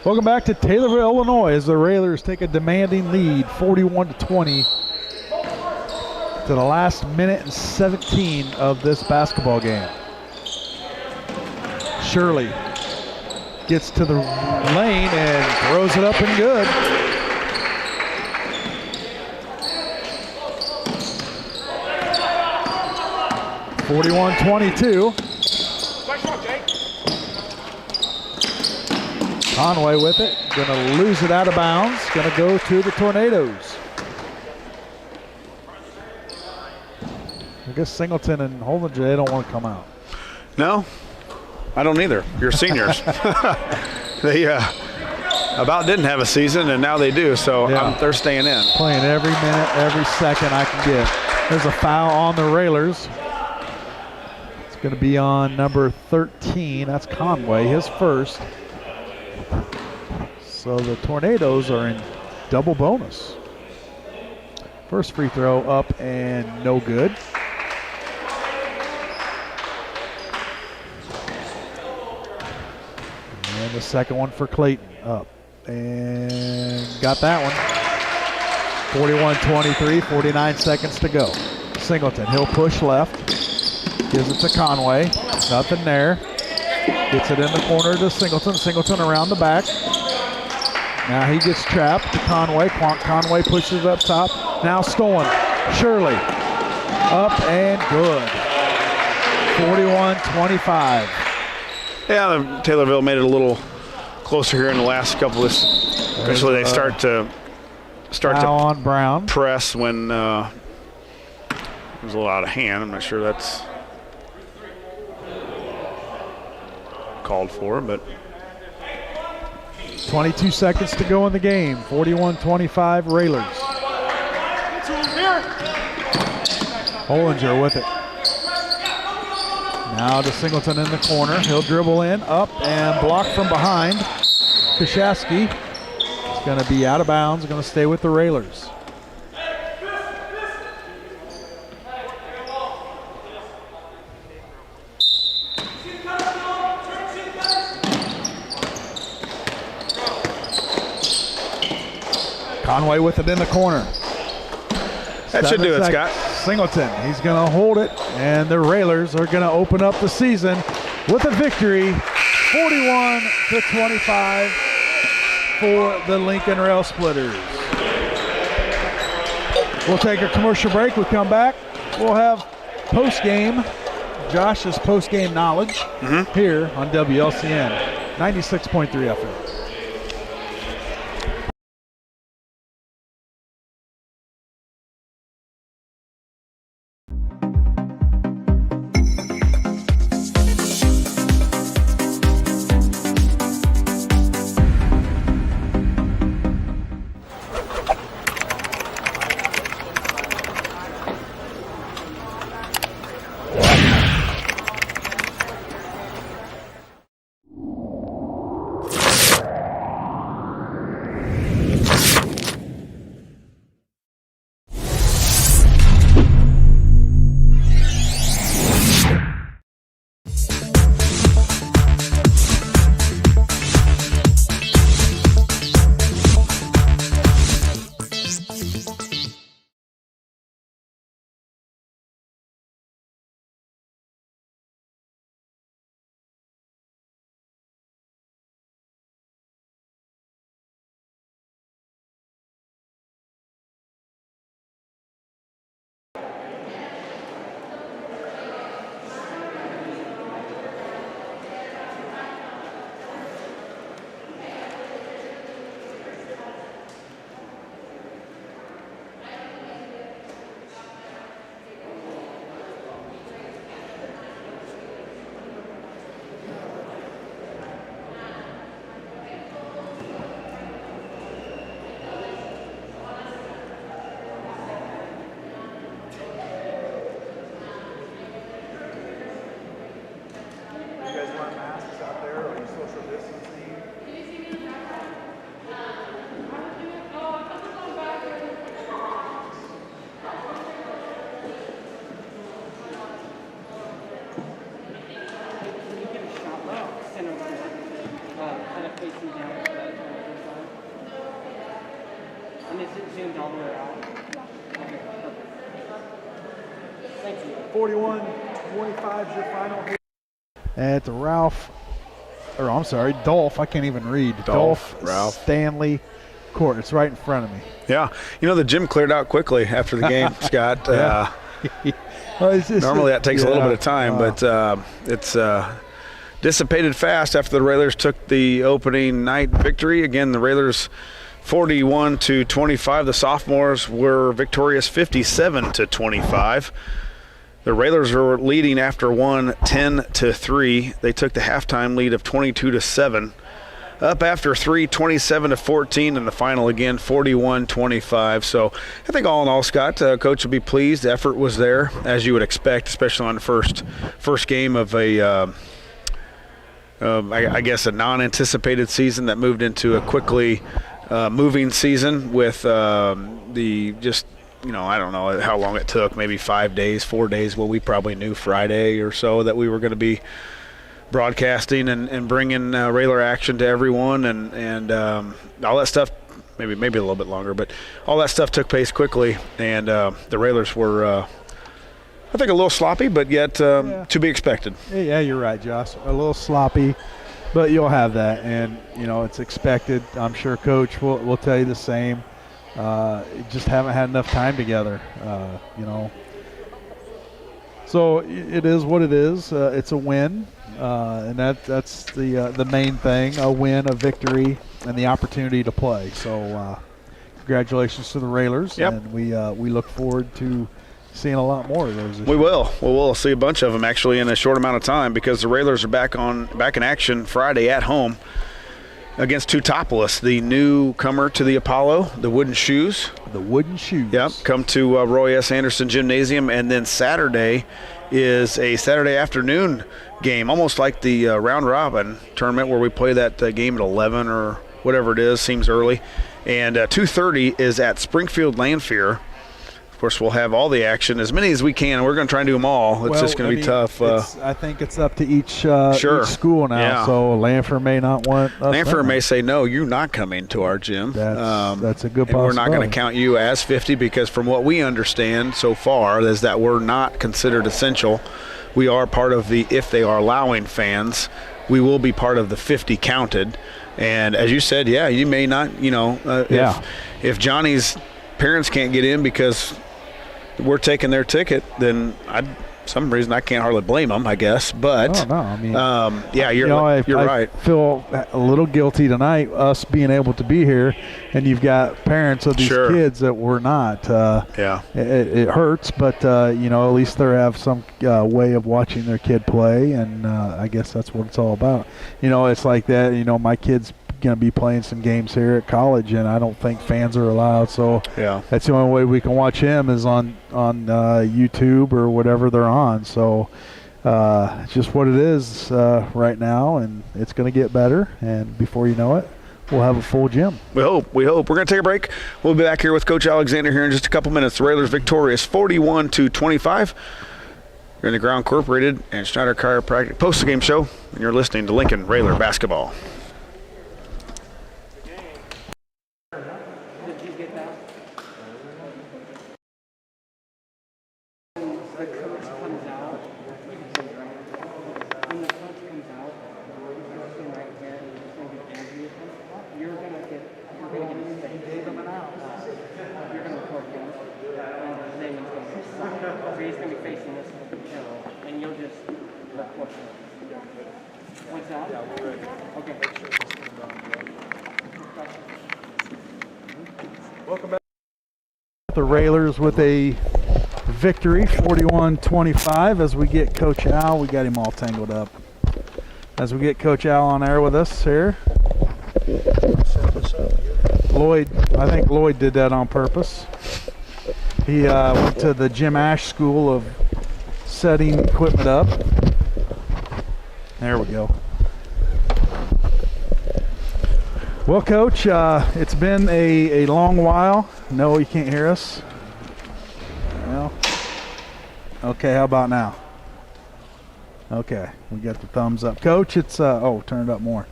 Welcome back to Taylorville, Illinois, as the Railers take a demanding lead, 41-20, to the last minute and 17 of this basketball game. Shirley gets to the lane and throws it up and good. (41-22). Conway with it, gonna lose it out of bounds, gonna go to the Tornadoes. I guess Singleton and Hollinger, they don't want to come out. No, I don't either. You're seniors. They about didn't have a season, and now they do, so yeah. They're staying in. Playing every minute, every second I can get. There's a foul on the Railers. It's gonna be on number 13, that's Conway, his first. So the Tornadoes are in double bonus. First free throw up and no good. And the second one for Clayton, up and got that one. 41-23, 49 seconds to go. Singleton, he'll push left, gives it to Conway, nothing there. Gets it in the corner to Singleton. Singleton around the back. Now he gets trapped to Conway. Conway pushes up top. Now stolen. Shirley. Up and good. 41-25. Yeah, Taylorville made it a little closer here in the last couple of. Eventually they start to on Brown. Press when it was a little out of hand. I'm not sure that's called for, but 22 seconds to go in the game. 41-25 Railers. Hollinger with it. Now to Singleton in the corner. He'll dribble in, up, and blocked from behind. Kashasky is going to be out of bounds, going to stay with the Railers. Conway with it in the corner. That should do it, Scott. Singleton. He's going to hold it, and the Railers are going to open up the season with a victory, 41-25 for the Lincoln Railsplitters. We'll take a commercial break. We come back. We'll have postgame, Josh's postgame knowledge here on WLCN 96.3 FM. And is it zoomed all the way out? Okay, perfect. Thank you. 41-25 is your final hit. At the Dolph, I can't even read. Dolph Stanley Court. It's right in front of me. Yeah. You know, the gym cleared out quickly after the game, Scott. Well, Normally that takes a little bit of time, but it's dissipated fast after the Railers took the opening night victory. Again, the Railers 41-25. The sophomores were victorious 57-25. The Railers are leading after one 10-3. They took the halftime lead of 22-7. Up after three, 27-14, and the final again 41-25. So I think all in all, Scott, coach will be pleased. The effort was there, as you would expect, especially on the first game of I guess a non-anticipated season that moved into a quickly moving season with I don't know how long it took, maybe 5 days, 4 days. Well, we probably knew Friday or so that we were going to be broadcasting and bringing Railer action to everyone, and all that stuff, maybe a little bit longer, but all that stuff took place quickly, and the Railers were, I think, a little sloppy, but yet to be expected. Yeah, you're right, Josh. A little sloppy, but you'll have that, and, it's expected. I'm sure Coach will tell you the same. Just haven't had enough time together, So it is what it is. It's a win, and that's the main thing, a win, a victory, and the opportunity to play. So congratulations to the Railers, and we look forward to seeing a lot more of those. We will. We'll see a bunch of them actually in a short amount of time, because the Railers are back in action Friday at home against Teutopolis, the newcomer to the Apollo, the Wooden Shoes. The Wooden Shoes. Yep, come to Roy S. Anderson Gymnasium, and then Saturday is a Saturday afternoon game, almost like the round-robin tournament where we play that game at 11 or whatever it is, seems early. And 2:30 is at Springfield Lanphier course, we'll have all the action, as many as we can. We're going to try and do them all. It's just going to be tough. I think it's up to each school now. Yeah. So Lanford may not want us. Lanford may say, no, you're not coming to our gym. That's a good possibility. And we're not going to count you as 50 because from what we understand so far is that we're not considered essential. We are part of the, if they are allowing fans, we will be part of the 50 counted. And as you said, you may not, if Johnny's parents can't get in because we're taking their ticket, then some reason I can't hardly blame them, I guess. But you're right. I feel a little guilty tonight, us being able to be here, and you've got parents of these kids that were not. It hurts, but at least they have some way of watching their kid play, and I guess that's what it's all about. It's like that. My kid's going to be playing some games here at college, and I don't think fans are allowed. So that's the only way we can watch him is on YouTube or whatever they're on. So it's just what it is right now, and it's going to get better. And before you know it, we'll have a full gym. We hope. We're going to take a break. We'll be back here with Coach Alexander here in just a couple minutes. The Railers victorious 41-25. You're in the Ground Incorporated and Schneider Chiropractic Post-Game Show, and you're listening to Lincoln Railer Basketball. Welcome back. The Railers with a victory, 41-25. As we get Coach Al, we got him all tangled up. As we get Coach Al on air with us here. I think Lloyd did that on purpose. He went to the Jim Ash School of setting equipment up. There we go. Well, Coach, it's been a long while. No, you can't hear us. Well, okay, how about now? Okay, we got the thumbs up. Coach, it's, turn it up more.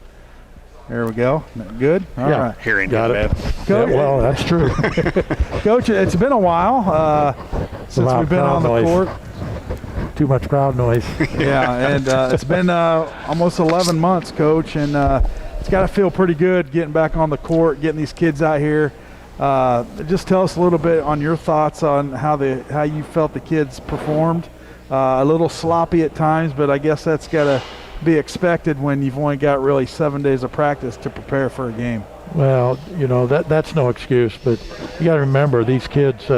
There we go. Good? All right. Hearing got it. Coach, well, that's true. Coach, it's been a while since we've been on the court. Too much crowd noise. Yeah, and it's been almost 11 months, Coach, and it's got to feel pretty good getting back on the court, getting these kids out here. Just tell us a little bit on your thoughts on how you felt the kids performed. A little sloppy at times, but I guess that's got to be expected when you've only got really 7 days of practice to prepare for a game. Well, that's no excuse, but you got to remember these kids.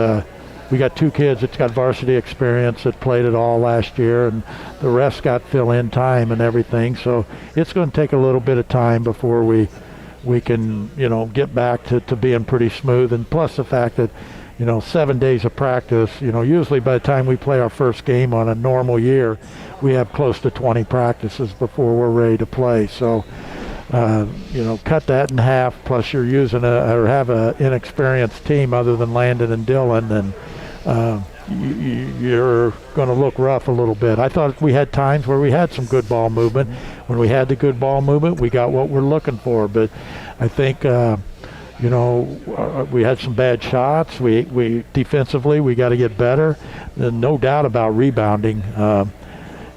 We got two kids that's got varsity experience that played it all last year, and the rest got fill-in time and everything. So it's going to take a little bit of time before we can, get back to being pretty smooth. And plus the fact that, 7 days of practice, usually by the time we play our first game on a normal year, we have close to 20 practices before we're ready to play. So, cut that in half, plus you're using have an inexperienced team other than Landon and Dylan, and you're going to look rough a little bit. I thought we had times where we had some good ball movement. When we had the good ball movement, we got what we're looking for. But I think, we had some bad shots. We defensively, we got to get better. No doubt about rebounding.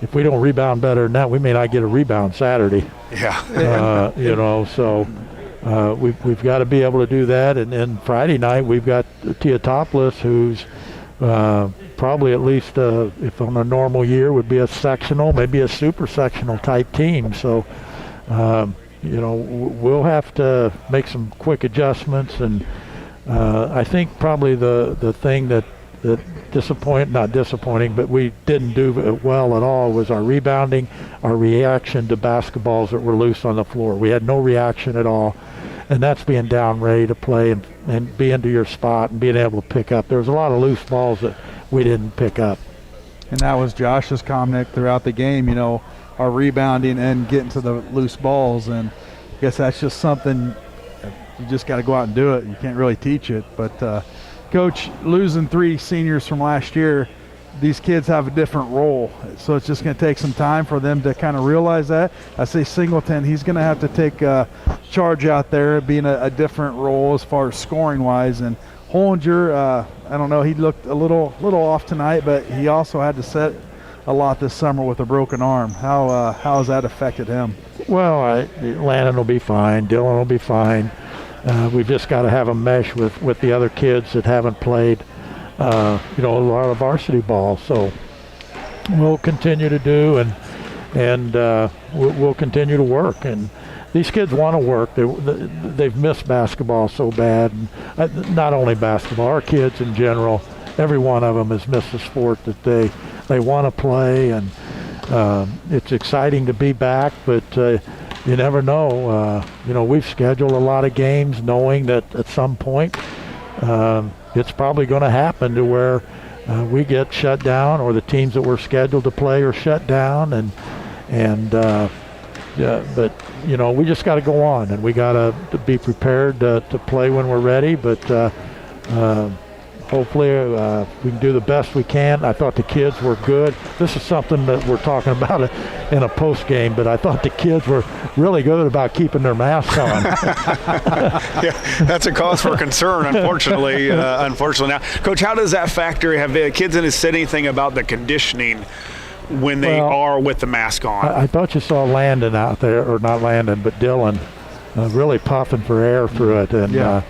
If we don't rebound better than that, we may not get a rebound Saturday. Yeah. So we've got to be able to do that. And then Friday night, we've got Teotopoulos, who's probably at least, if on a normal year, would be a sectional, maybe a super sectional type team. So, we'll have to make some quick adjustments. And I think probably the thing that not disappointing, but we didn't do well at all was our rebounding, our reaction to basketballs that were loose on the floor. We had no reaction at all, and that's being down ready to play and being to your spot and being able to pick up. There was a lot of loose balls that we didn't pick up. And that was Josh's comment throughout the game, our rebounding and getting to the loose balls. And I guess that's just something you just got to go out and do it. You can't really teach it, but Coach, losing 3 seniors from last year, these kids have a different role. So it's just going to take some time for them to kind of realize that. I say Singleton, he's going to have to take charge out there, being a different role as far as scoring-wise. And Hollinger, I don't know, he looked a little off tonight, but he also had to set a lot this summer with a broken arm. How has that affected him? Well, Landon will be fine. Dylan will be fine. We've just got to have a mesh with the other kids that haven't played, a lot of varsity ball. So we'll continue to do, and we'll continue to work. And these kids want to work. They've missed basketball so bad. And not only basketball, our kids in general, every one of them has missed a sport that they want to play. And it's exciting to be back, but you never know. We've scheduled a lot of games knowing that at some point it's probably going to happen to where we get shut down, or the teams that we're scheduled to play are shut down. But we just got to go on, and we got to be prepared to play when we're ready. But hopefully we can do the best we can. I thought the kids were good. This is something that we're talking about in a post game, but I thought the kids were really good about keeping their masks on. Yeah, that's a cause for concern, unfortunately. Now, Coach, how does that factor? Have the kids in said anything about the conditioning when they are with the mask on? I thought you saw Landon out there, or not Landon, but Dylan, really puffing for air through it. And that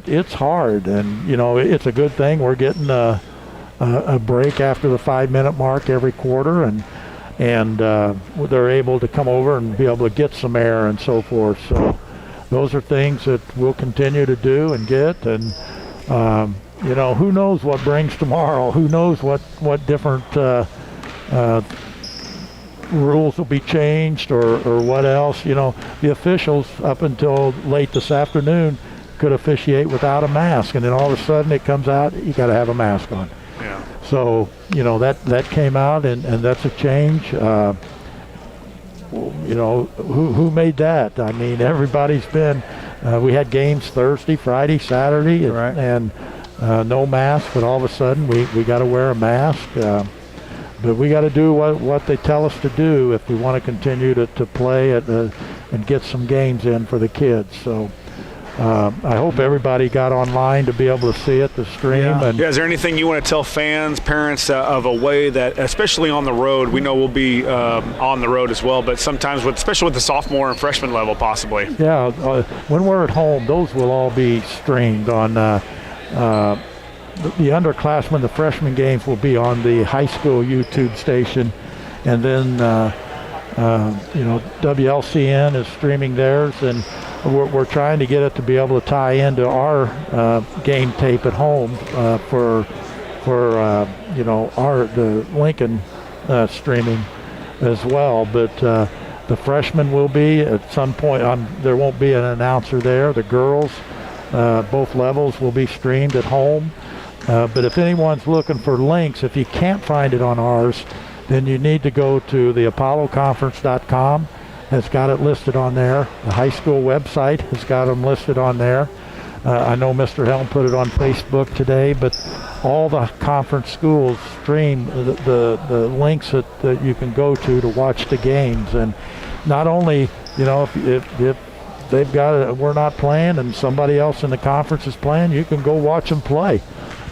it's hard, and it's a good thing we're getting a break after the 5-minute mark every quarter, and they're able to come over and be able to get some air and so forth. So those are things that we'll continue to do and get, and who knows what brings tomorrow? Who knows what different rules will be changed, or what else. The officials up until late this afternoon could officiate without a mask, and then all of a sudden it comes out, you got to have a mask on. Yeah. So that came out, and that's a change. Who made that? I mean, everybody's been. We had games Thursday, Friday, Saturday, right, and no mask, but all of a sudden we got to wear a mask. But we got to do what they tell us to do if we want to continue to play and get some games in for the kids. So I hope everybody got online to be able to see it, the stream. Yeah. Is there anything you want to tell fans, parents, of a way that, especially on the road, we know we'll be on the road as well, but sometimes, especially with the sophomore and freshman level possibly? Yeah, when we're at home, those will all be streamed on the underclassmen, the freshman games will be on the high school YouTube station, and then WLCN is streaming theirs, and we're trying to get it to be able to tie into our game tape at home for the Lincoln streaming as well. But the freshmen will be at some point. There won't be an announcer there. The girls, both levels, will be streamed at home. But if anyone's looking for links, if you can't find it on ours, then you need to go to the apolloconference.com. Has got it listed on there. The high school website has got them listed on there. I know Mr. Helm put it on Facebook today, but all the conference schools stream the links that you can go to watch the games. And not only, if they've got it, we're not playing and somebody else in the conference is playing, you can go watch them play.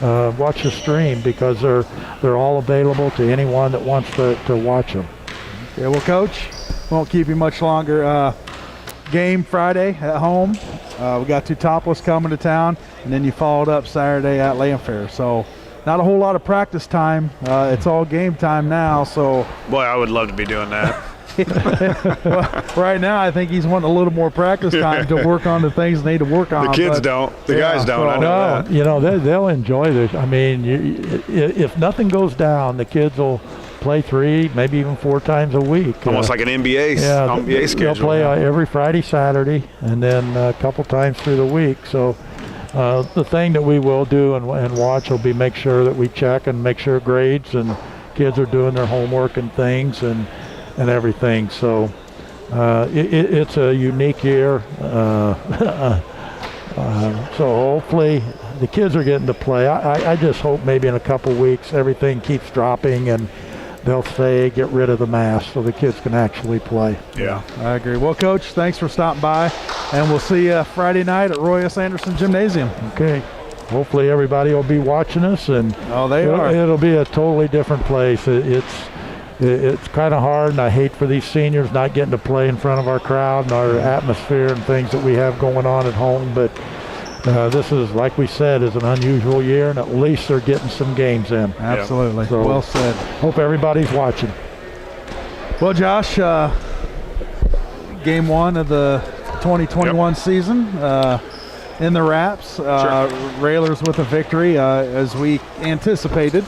Watch the stream, because they're all available to anyone that wants to watch them. Yeah, well, Coach, won't keep you much longer. Game Friday at home. We got 2 topless coming to town, and then you followed up Saturday at Lanfair. So not a whole lot of practice time. It's all game time now. So boy, I would love to be doing that. Well, right now, I think he's wanting a little more practice time to work on the things they need to work on. The kids don't. The guys don't. I know that. They'll enjoy this. I mean, if nothing goes down, the kids will play 3, maybe even 4 times a week. Almost like an NBA schedule. They'll play every Friday, Saturday, and then a couple times through the week. So the thing that we will do and watch will be make sure that we check and make sure grades and kids are doing their homework and things and everything. So it's a unique year. So hopefully the kids are getting to play. I just hope maybe in a couple weeks everything keeps dropping and they'll say get rid of the mask so the kids can actually play. Yeah, I agree. Well, Coach, thanks for stopping by, and we'll see you Friday night at Roy S. Anderson Gymnasium. Okay. Hopefully everybody will be watching us, and it'll be a totally different place. It's kind of hard, and I hate for these seniors not getting to play in front of our crowd and our atmosphere and things that we have going on at home. But this is, like we said, is an unusual year, and at least they're getting some games in. Absolutely. So well said. Hope everybody's watching. Well, Josh, game 1 of the 2021 season in the wraps. Railers with a victory, as we anticipated.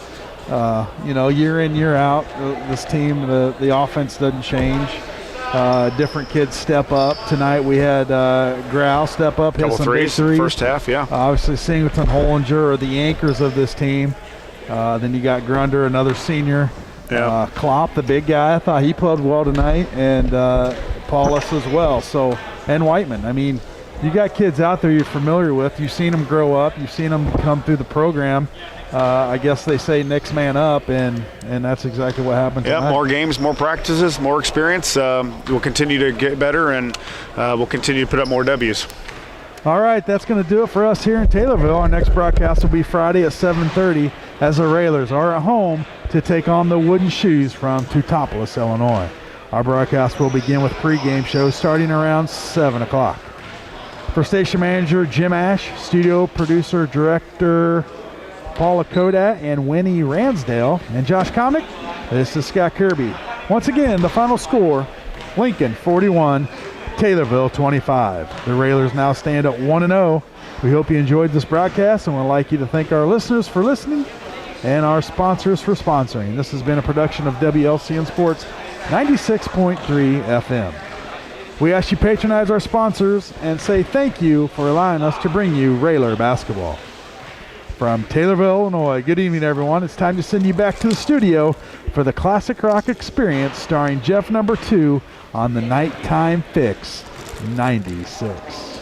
Year in, year out, this team, the offense doesn't change. Different kids step up. Tonight we had Grau step up, hit some big threes. First half, yeah. Obviously, Singleton, Hollinger are the anchors of this team. Then you got Grunder, another senior. Yeah. Klopp, the big guy, I thought he played well tonight, and Paulus as well. So, and Whiteman. I mean, you got kids out there you're familiar with. You've seen them grow up. You've seen them come through the program. I guess they say next man up, and that's exactly what happened tonight. Yeah, more games, more practices, more experience. We'll continue to get better, and we'll continue to put up more W's. All right, that's going to do it for us here in Taylorville. Our next broadcast will be Friday at 7:30 as the Railers are at home to take on the Wooden Shoes from Teutopolis, Illinois. Our broadcast will begin with pregame show starting around 7 o'clock. For station manager Jim Ash, studio producer, director Paula Kodat, and Winnie Ransdale, and Josh Komnick, this is Scott Kirby. Once again, the final score, Lincoln 41, Taylorville 25. The Railers now stand at 1-0. We hope you enjoyed this broadcast, and would like you to thank our listeners for listening and our sponsors for sponsoring. This has been a production of WLCN Sports 96.3 FM. We ask you to patronize our sponsors and say thank you for allowing us to bring you Railer basketball. From Taylorville, Illinois, good evening, everyone. It's time to send you back to the studio for the Classic Rock Experience starring Jeff number 2 on the Nighttime Fix 96.